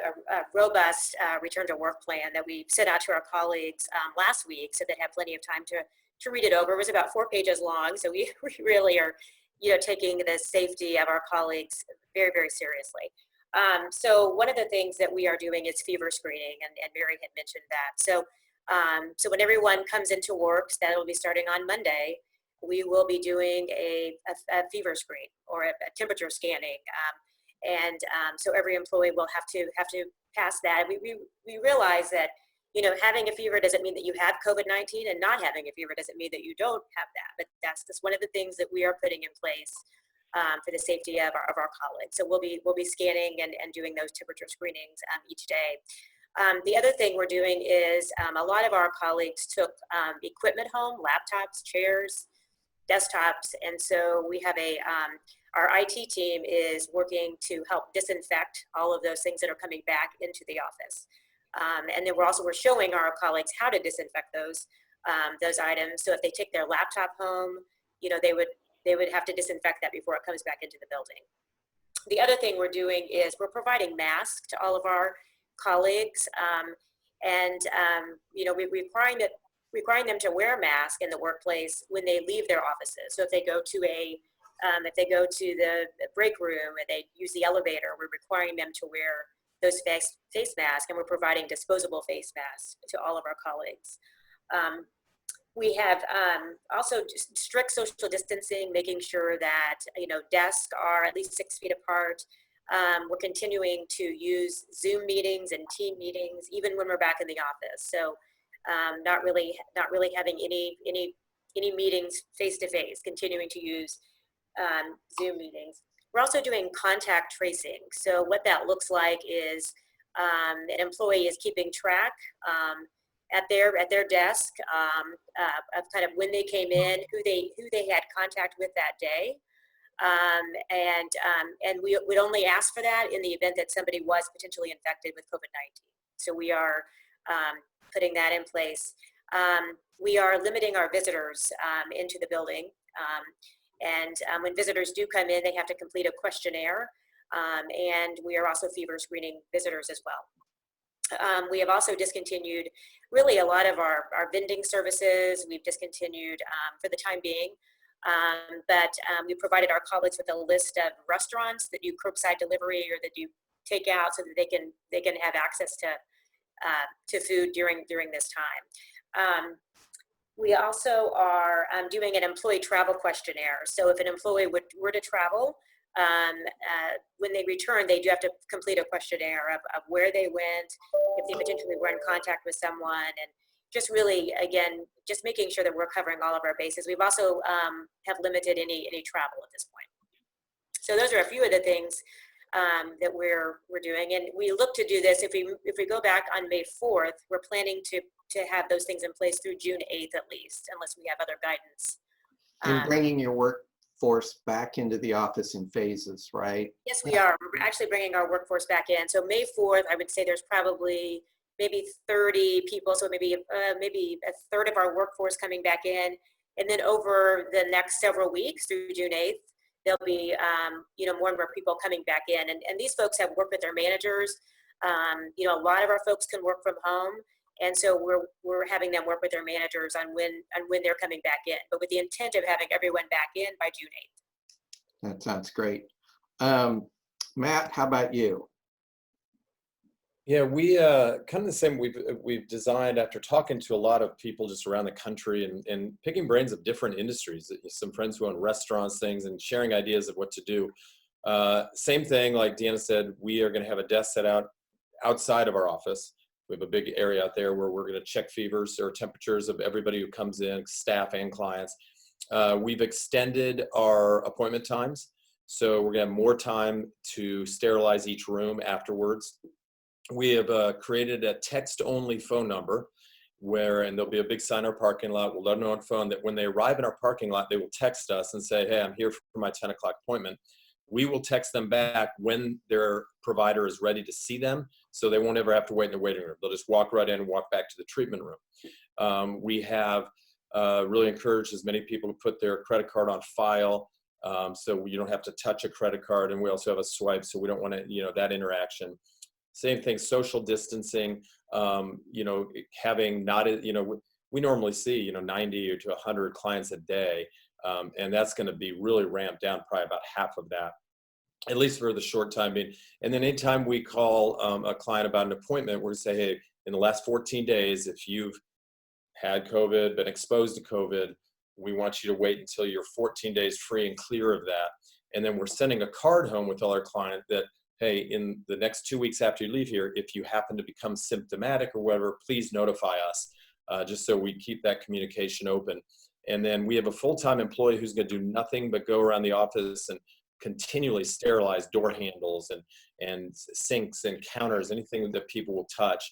B: robust return to work plan that we sent out to our colleagues last week, so they have plenty of time to read it over. It was about 4 pages long, so we really are, taking the safety of our colleagues very, very seriously. So one of the things that we are doing is fever screening, and Mary had mentioned that. So when everyone comes into work, that will be starting on Monday, we will be doing a fever screen or a temperature scanning. So every employee will have to pass that. We realize that, having a fever doesn't mean that you have COVID-19, and not having a fever doesn't mean that you don't have that. But that's just one of the things that we are putting in place for the safety of our colleagues. So we'll be scanning and doing those temperature screenings each day. The other thing we're doing is a lot of our colleagues took equipment home, laptops, chairs, desktops, and so we have our IT team is working to help disinfect all of those things that are coming back into the office. And then we're showing our colleagues how to disinfect those those items. So if they take their laptop home, you know, they would have to disinfect that before it comes back into the building. The other thing we're doing is we're providing masks to all of our colleagues, you know, we're requiring them to wear a mask in the workplace when they leave their offices. So if they go to the break room and they use the elevator, we're requiring them to wear those face masks, and we're providing disposable face masks to all of our colleagues. We have also just strict social distancing, making sure that, you know, desks are at least 6 feet apart. We're continuing to use Zoom meetings and team meetings, even when we're back in the office. So not really having any meetings face to face, continuing to use Zoom meetings. We're also doing contact tracing. So what that looks like is an employee is keeping track at their desk of kind of when they came in, who they had contact with that day, and we would only ask for that in the event that somebody was potentially infected with COVID-19. So we are putting that in place. We are limiting our visitors into the building, and when visitors do come in, they have to complete a questionnaire, and we are also fever screening visitors as well. We have also discontinued really a lot of our vending services. We've discontinued for the time being, but we provided our colleagues with a list of restaurants that do curbside delivery or that do takeout, so that they can have access to food during this time. We also are doing an employee travel questionnaire. So if an employee were to travel, when they return, they do have to complete a questionnaire of where they went, if they potentially were in contact with someone, and just really, again, just making sure that we're covering all of our bases. We've also have limited any travel at this point. So those are a few of the things that we're doing, and we look to do this. If we go back on May 4th, we're planning to have those things in place through June 8th at least, unless we have other guidance.
A: And bringing your workforce back into the office in phases, right?
B: Yes, we are. We're actually bringing our workforce back in. So May 4th, I would say there's probably maybe 30 people, so maybe a third of our workforce coming back in, and then over the next several weeks through June 8th, there'll be you know, more and more people coming back in, and these folks have worked with their managers. You know, a lot of our folks can work from home, and so we're having them work with their managers on when they're coming back in, but with the intent of having everyone back in by June 8th.
A: That sounds great. Matt, how about you?
F: Yeah, we kind of the same. We've designed, after talking to a lot of people just around the country and picking brains of different industries, some friends who own restaurants, things, and sharing ideas of what to do. Same thing, like Deanna said, we are going to have a desk set out outside of our office. We have a big area out there where we're going to check fevers or temperatures of everybody who comes in, staff and clients. We've extended our appointment times, so we're going to have more time to sterilize each room afterwards. We have created a text-only phone number and there'll be a big sign in our parking lot. We'll let them know on phone that when they arrive in our parking lot, they will text us and say, hey, I'm here for my 10 o'clock appointment. We will text them back when their provider is ready to see them, so they won't ever have to wait in the waiting room. They'll just walk right in and walk back to the treatment room. We have really encouraged as many people to put their credit card on file, so you don't have to touch a credit card, and we also have a swipe, so we don't want to, you know, that interaction. Same thing, social distancing, you know, having not, you know, we normally see, you know, 90 or to 100 clients a day, and that's going to be really ramped down, probably about half of that, at least for the short time being. And then anytime we call a client about an appointment, we're going to say, hey, in the last 14 days, if you've had COVID, been exposed to COVID, we want you to wait until you're 14 days free and clear of that. And then we're sending a card home with all our clients that, hey, in the next 2 weeks after you leave here, if you happen to become symptomatic or whatever, please notify us, just so we keep that communication open. And then we have a full-time employee who's going to do nothing but go around the office and continually sterilize door handles and sinks and counters, anything that people will touch,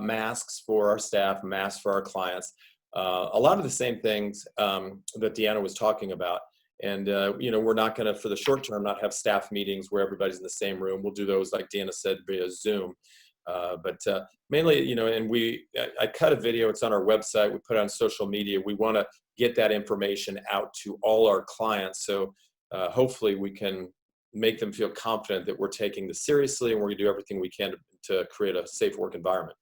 F: masks for our staff, masks for our clients, a lot of the same things that Deanna was talking about. And, you know, we're not going to, for the short term, not have staff meetings where everybody's in the same room. We'll do those, like Deanna said, via Zoom. But mainly, and I cut a video, it's on our website, we put it on social media. We want to get that information out to all our clients. So hopefully we can make them feel confident that we're taking this seriously and we're going to do everything we can to create a safe work environment.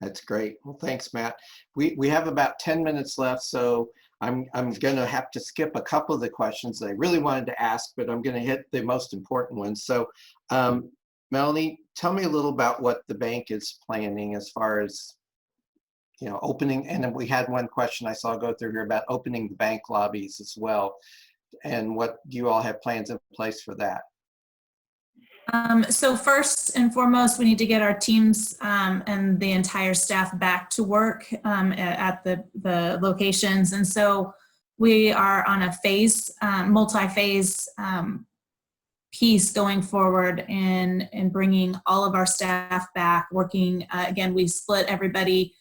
A: That's great. Well, thanks, Matt. We have about 10 minutes left, so I'm going to have to skip a couple of the questions that I really wanted to ask, but I'm going to hit the most important ones. So, Melanie, tell me a little about what the bank is planning as far as, opening. And then we had one question I saw go through here about opening the bank lobbies as well. And what do you all have plans in place for that?
D: So first and foremost, we need to get our teams and the entire staff back to work at the locations. And so we are on a multi-phase piece going forward in bringing all of our staff back working. Again, we split everybody,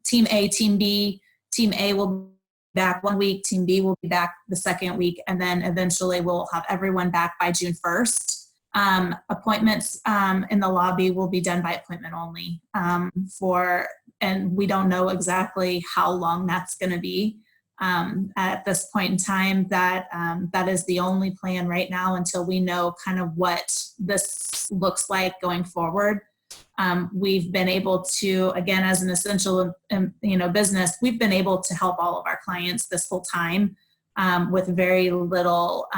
D: team A, team B. Team A will be back 1 week, team B will be back the second week, and then eventually we'll have everyone back by June 1st. Appointments in the lobby will be done by appointment only and we don't know exactly how long that's going to be at this point in time. That is the only plan right now until we know kind of what this looks like going forward. We've been able to, again, as an essential business, we've been able to help all of our clients this whole time with very little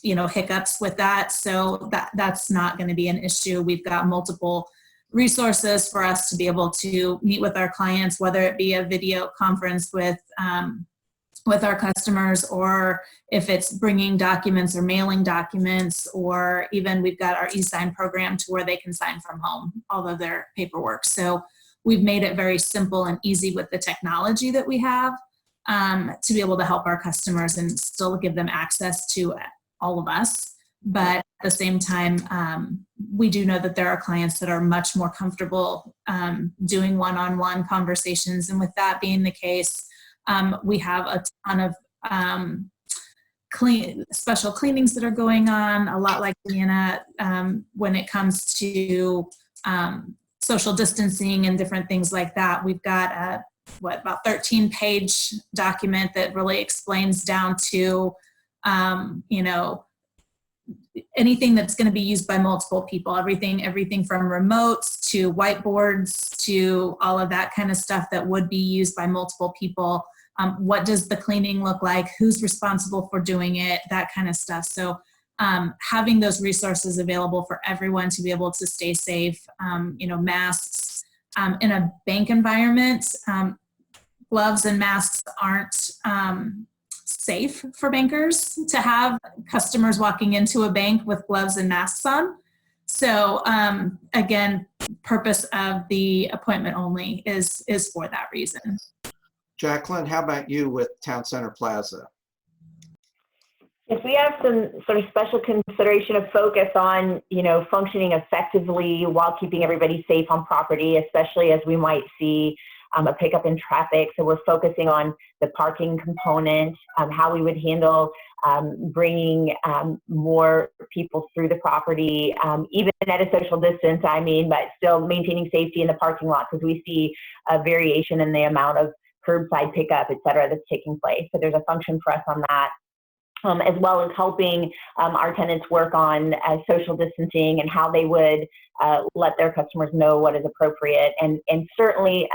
D: hiccups with that. So that's not going to be an issue. We've got multiple resources for us to be able to meet with our clients, whether it be a video conference with our customers, or if it's bringing documents or mailing documents, or even we've got our e-sign program to where they can sign from home, all of their paperwork. So we've made it very simple and easy with the technology that we have to be able to help our customers and still give them access to all of us. But at the same time, we do know that there are clients that are much more comfortable doing one-on-one conversations. And with that being the case, we have a ton of special cleanings that are going on, a lot like Deanna, when it comes to social distancing and different things like that. We've got about 13-page document that really explains down to anything that's going to be used by multiple people, everything from remotes to whiteboards to all of that kind of stuff that would be used by multiple people. What does the cleaning look like? Who's responsible for doing it? That kind of stuff. So having those resources available for everyone to be able to stay safe, masks in a bank environment, gloves and masks aren't safe for bankers to have customers walking into a bank with gloves and masks on. So again, purpose of the appointment only is for that reason.
A: Jacqueline, how about you with Town Center Plaza?
E: Yes, we have some sort of special consideration of focus on, functioning effectively while keeping everybody safe on property, especially as we might see a pickup in traffic. So we're focusing on the parking component, how we would handle bringing more people through the property, even at a social distance, but still maintaining safety in the parking lot, because we see a variation in the amount of curbside pickup, et cetera, that's taking place. So there's a function for us on that. As well as helping our tenants work on social distancing and how they would let their customers know what is appropriate, and certainly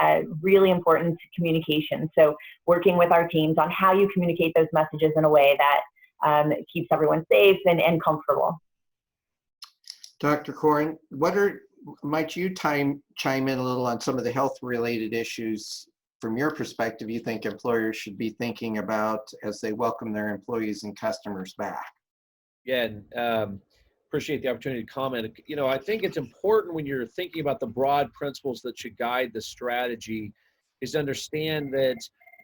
E: really important communication. So working with our teams on how you communicate those messages in a way that keeps everyone safe and comfortable.
A: Dr. Caughron, might you chime in a little on some of the health-related issues from your perspective you think employers should be thinking about as they welcome their employees and customers back?
C: Yeah, appreciate the opportunity to comment. I think it's important when you're thinking about the broad principles that should guide the strategy is to understand that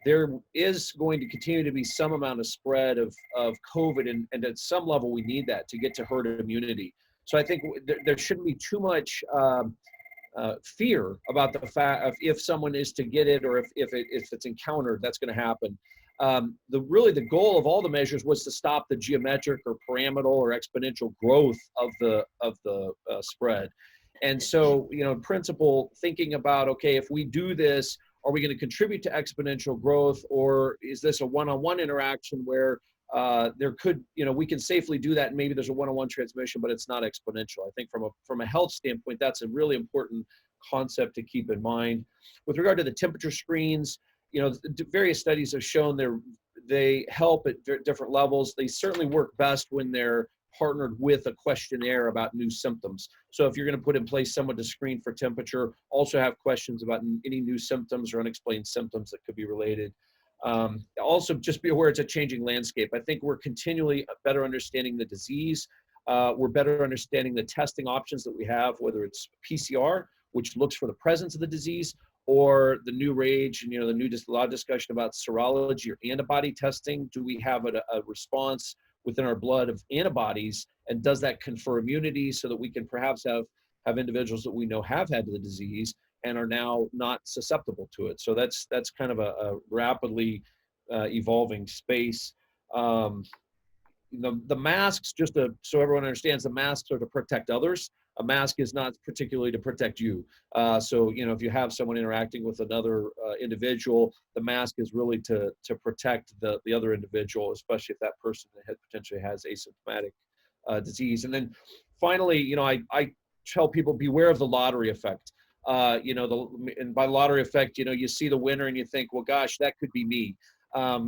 C: there is going to continue to be some amount of spread of COVID, and at some level we need that to get to herd immunity. So I think there shouldn't be too much fear about the fact of if someone is to get it or if it's encountered, that's going to happen. The goal of all the measures was to stop the geometric or pyramidal or exponential growth of the spread. And so, principal thinking about, okay, if we do this, are we going to contribute to exponential growth, or is this a one-on-one interaction where there could, we can safely do that, and maybe there's a one-on-one transmission, but it's not exponential. I think from a health standpoint, that's a really important concept to keep in mind. With regard to the temperature screens, various studies have shown they help at different levels. They certainly work best when they're partnered with a questionnaire about new symptoms. So if you're going to put in place someone to screen for temperature, also have questions about any new symptoms or unexplained symptoms that could be related. Also, just be aware it's a changing landscape. I think we're continually better understanding the disease. We're better understanding the testing options that we have, whether it's PCR, which looks for the presence of the disease, or the new rage, and a lot of discussion about serology or antibody testing. Do we have a response within our blood of antibodies, and does that confer immunity so that we can perhaps have individuals that we know have had the disease and are now not susceptible to it? So that's kind of a rapidly evolving space. The masks, so everyone understands, the masks are to protect others. A mask is not particularly to protect you. So, if you have someone interacting with another individual, the mask is really to protect the other individual, especially if that person potentially has asymptomatic disease. And then finally, I tell people, beware of the lottery effect. And by lottery effect, you see the winner and you think, well, gosh, that could be me.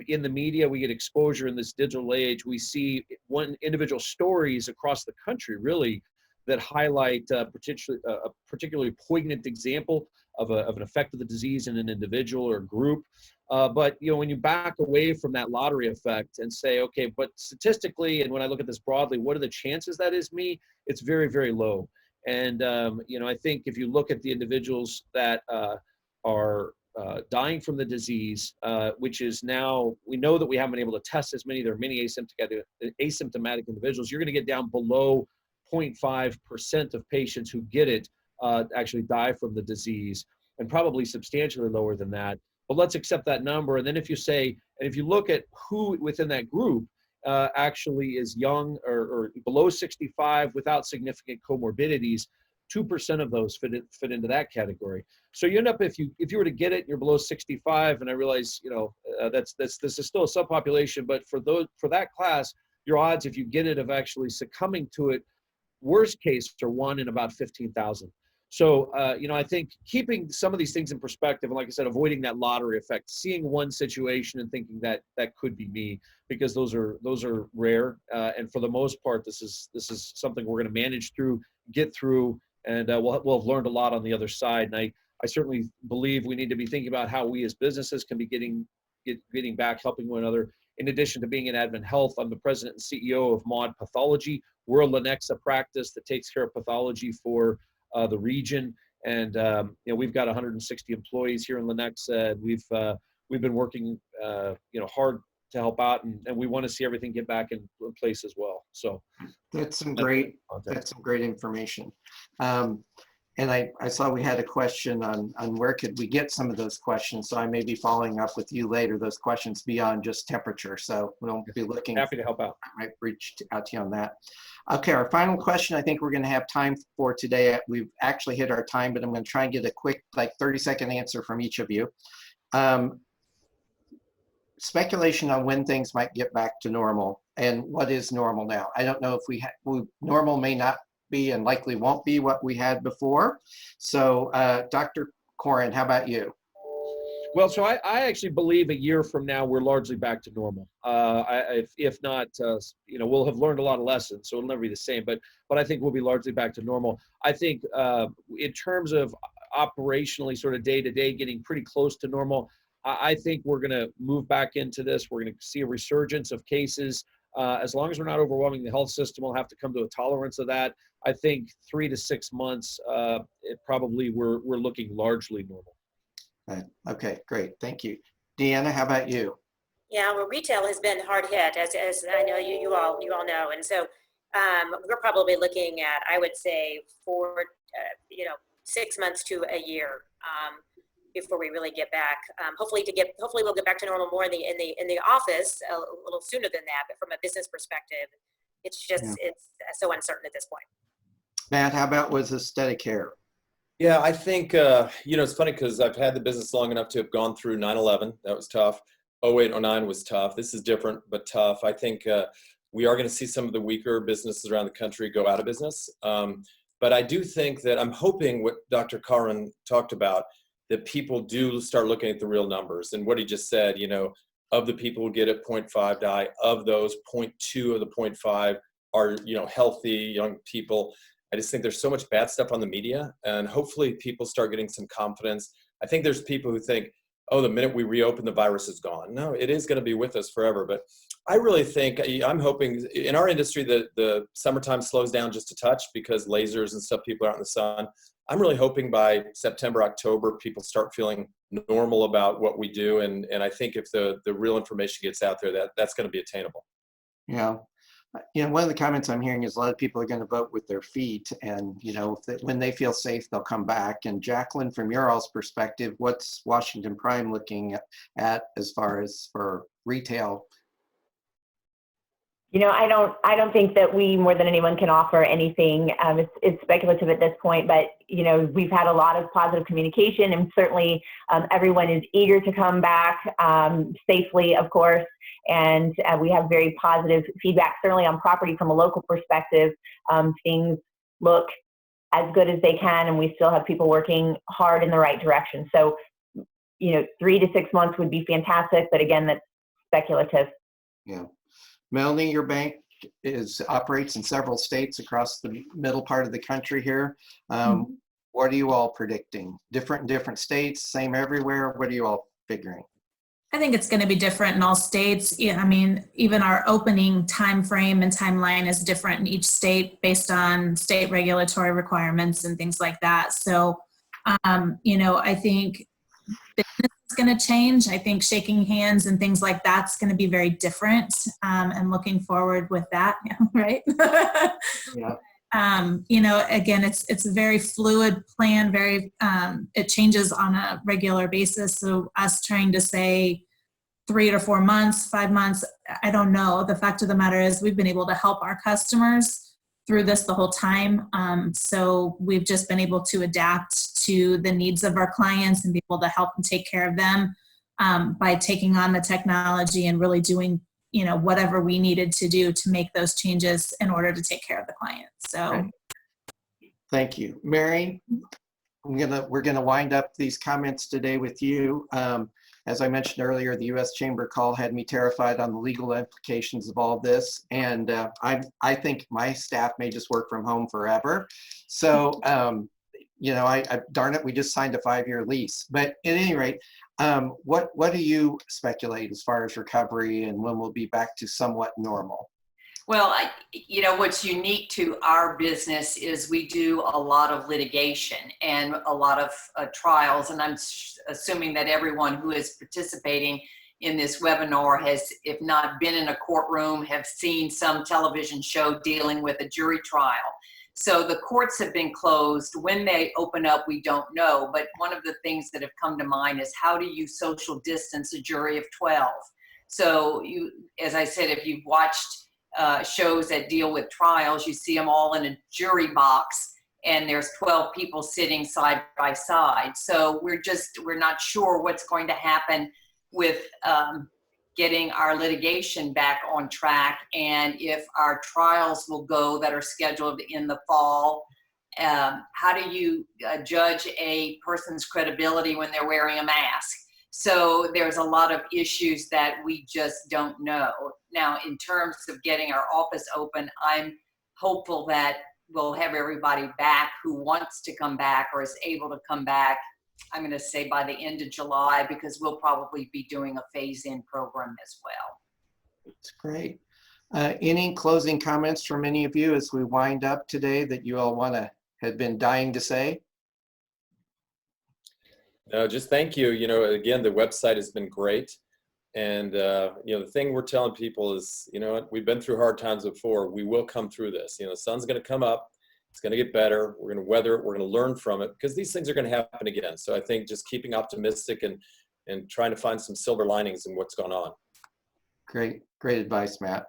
C: In the media, we get exposure in this digital age. We see individual stories across the country, really, that highlight a particularly poignant example of an effect of the disease in an individual or group. But when you back away from that lottery effect and say, okay, but statistically, and when I look at this broadly, what are the chances that is me? It's very, very low. And I think if you look at the individuals that are dying from the disease, which is now, we know that we haven't been able to test as many. There are many asymptomatic individuals. You're going to get down below 0.5% of patients who get it actually die from the disease, and probably substantially lower than that. But let's accept that number. And then if you look at who within that group actually is young or below 65 without significant comorbidities, 2% of those fit into that category. So you end up, if you were to get it and you're below 65, and I realize this is still a subpopulation, but for that class, your odds, if you get it, of actually succumbing to it, worst case, are 1 in about 15,000. So I think keeping some of these things in perspective, and like I said, avoiding that lottery effect, seeing one situation and thinking that could be me, because those are rare, and for the most part, this is something we're going to manage through, get through, and we'll have learned a lot on the other side. And I certainly believe we need to be thinking about how we as businesses can be getting back, helping one another. In addition to being in AdventHealth, I'm the president and CEO of Mod Pathology. We're a Lenexa practice that takes care of pathology for the region, and we've got 160 employees here in Lenexa, and we've been working hard to help out, and we want to see everything get back in place as well. So
A: that's some great information. And I saw we had a question on where could we get some of those questions. So I may be following up with you later, those questions beyond just temperature. So we'll be looking.
C: Happy to help out.
A: I might reach out to you on that. Okay, our final question I think we're going to have time for today. We've actually hit our time, but I'm going to try and get a quick, 30-second answer from each of you. Speculation on when things might get back to normal, and what is normal now. I don't know if normal may not be and likely won't be what we had before. So Dr. Caughron, how about you?
C: Well, so I actually believe a year from now, we're largely back to normal. If not, we'll have learned a lot of lessons, so it'll never be the same, but I think we'll be largely back to normal. I think in terms of operationally, sort of day to day, getting pretty close to normal, I think we're going to move back into this. We're going to see a resurgence of cases. As long as we're not overwhelming the health system, we'll have to come to a tolerance of that. I think 3 to 6 months, we're looking largely normal.
A: Okay, great. Thank you. Deanna, how about you?
B: Yeah, well, retail has been hard hit, as I know you all know, and so we're probably looking at, I would say, 6 months to a year before we really get back. Hopefully we'll get back to normal more in the office a little sooner than that. But from a business perspective, it's just it's so uncertain at this point.
A: Matt, how about with AesthetiCare?
F: Yeah, I think, it's funny because I've had the business long enough to have gone through 9/11. That was tough. 08, 09 was tough. This is different, but tough. I think we are going to see some of the weaker businesses around the country go out of business. But I do think that I'm hoping what Dr. Caughron talked about, that people do start looking at the real numbers. And what he just said, of the people who get it 0.5 die, of those 0.2 of the 0.5 are, healthy young people. I just think there's so much bad stuff on the media, and hopefully people start getting some confidence. I think there's people who think, oh, the minute we reopen, the virus is gone. No, it is going to be with us forever. But I really think, I'm hoping in our industry that the summertime slows down just a touch because lasers and stuff, people are out in the sun. I'm really hoping by September, October, people start feeling normal about what we do. And I think if the real information gets out there, that's going to be attainable.
A: Yeah. One of the comments I'm hearing is a lot of people are going to vote with their feet, and when they feel safe, they'll come back. And Jacqueline, from your all's perspective, what's Washington Prime looking at as far as for retail?
E: I don't think that we more than anyone can offer anything. It's speculative at this point, but we've had a lot of positive communication, and certainly everyone is eager to come back safely, of course. And we have very positive feedback, certainly on property from a local perspective. Things look as good as they can, and we still have people working hard in the right direction. So, 3 to 6 months would be fantastic, but again, that's speculative.
A: Yeah. Melanie, your bank operates in several states across the middle part of the country here. What are you all predicting? Different in different states, same everywhere? What are you all figuring?
D: I think it's going to be different in all states. Yeah, I mean, even our opening time frame and timeline is different in each state based on state regulatory requirements and things like that. So, I think business is going to change. I think shaking hands and things like that's going to be very different. And looking forward with that, right?
A: Yeah.
D: Again, it's a very fluid plan, it changes on a regular basis. So us trying to say 3 to 4 months, 5 months, I don't know. The fact of the matter is we've been able to help our customers through this the whole time. So we've just been able to adapt to the needs of our clients and be able to help and take care of them by taking on the technology and really doing whatever we needed to do to make those changes in order to take care of the client. So,
A: right. Thank you, Mary. We're gonna wind up these comments today with you. As I mentioned earlier, the U.S. Chamber call had me terrified on the legal implications of all of this, and I think my staff may just work from home forever. So, darn it, we just signed a 5-year lease. But at any rate, what do you speculate as far as recovery and when we'll be back to somewhat normal?
G: Well, what's unique to our business is we do a lot of litigation and a lot of trials. And I'm assuming that everyone who is participating in this webinar has, if not been in a courtroom, have seen some television show dealing with a jury trial. So the courts have been closed. When they open up, we don't know. But one of the things that have come to mind is how do you social distance a jury of 12? So as I said, if you've watched shows that deal with trials, you see them all in a jury box and there's 12 people sitting side by side. So we're not sure what's going to happen with getting our litigation back on track, and if our trials will go that are scheduled in the fall. How do you judge a person's credibility when they're wearing a mask? So there's a lot of issues that we just don't know. Now, in terms of getting our office open, I'm hopeful that we'll have everybody back who wants to come back or is able to come back. I'm going to say by the end of July, because we'll probably be doing a phase-in program as well.
A: That's great. Any closing comments from any of you as we wind up today that you all had been dying to say?
F: No, just thank you. Again, the website has been great. And, the thing we're telling people is, we've been through hard times before. We will come through this. The sun's going to come up. It's going to get better. We're going to weather it. We're going to learn from it because these things are going to happen again. So I think just keeping optimistic and trying to find some silver linings in what's going on.
A: Great advice, Matt.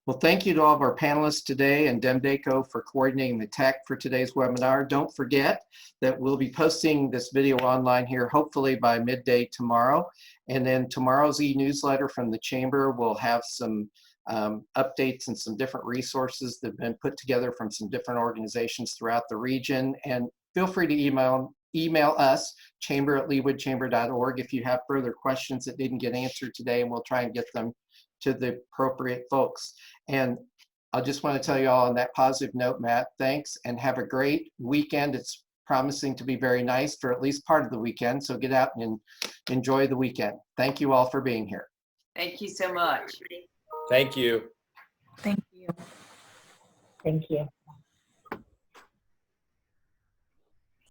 A: Well, thank you to all of our panelists today and DEMDACO for coordinating the tech for today's webinar. Don't forget that we'll be posting this video online here, hopefully by midday tomorrow. And then tomorrow's e-newsletter from the Chamber will have some updates and some different resources that have been put together from some different organizations throughout the region. And feel free to email us, chamber@leawoodchamber.org, if you have further questions that didn't get answered today, and we'll try and get them to the appropriate folks. And I just want to tell you all on that positive note, Matt, thanks, and have a great weekend. It's promising to be very nice for at least part of the weekend, so get out and enjoy the weekend. Thank you all for being here.
G: Thank you so much.
F: Thank you.
D: Thank you.
E: Thank you.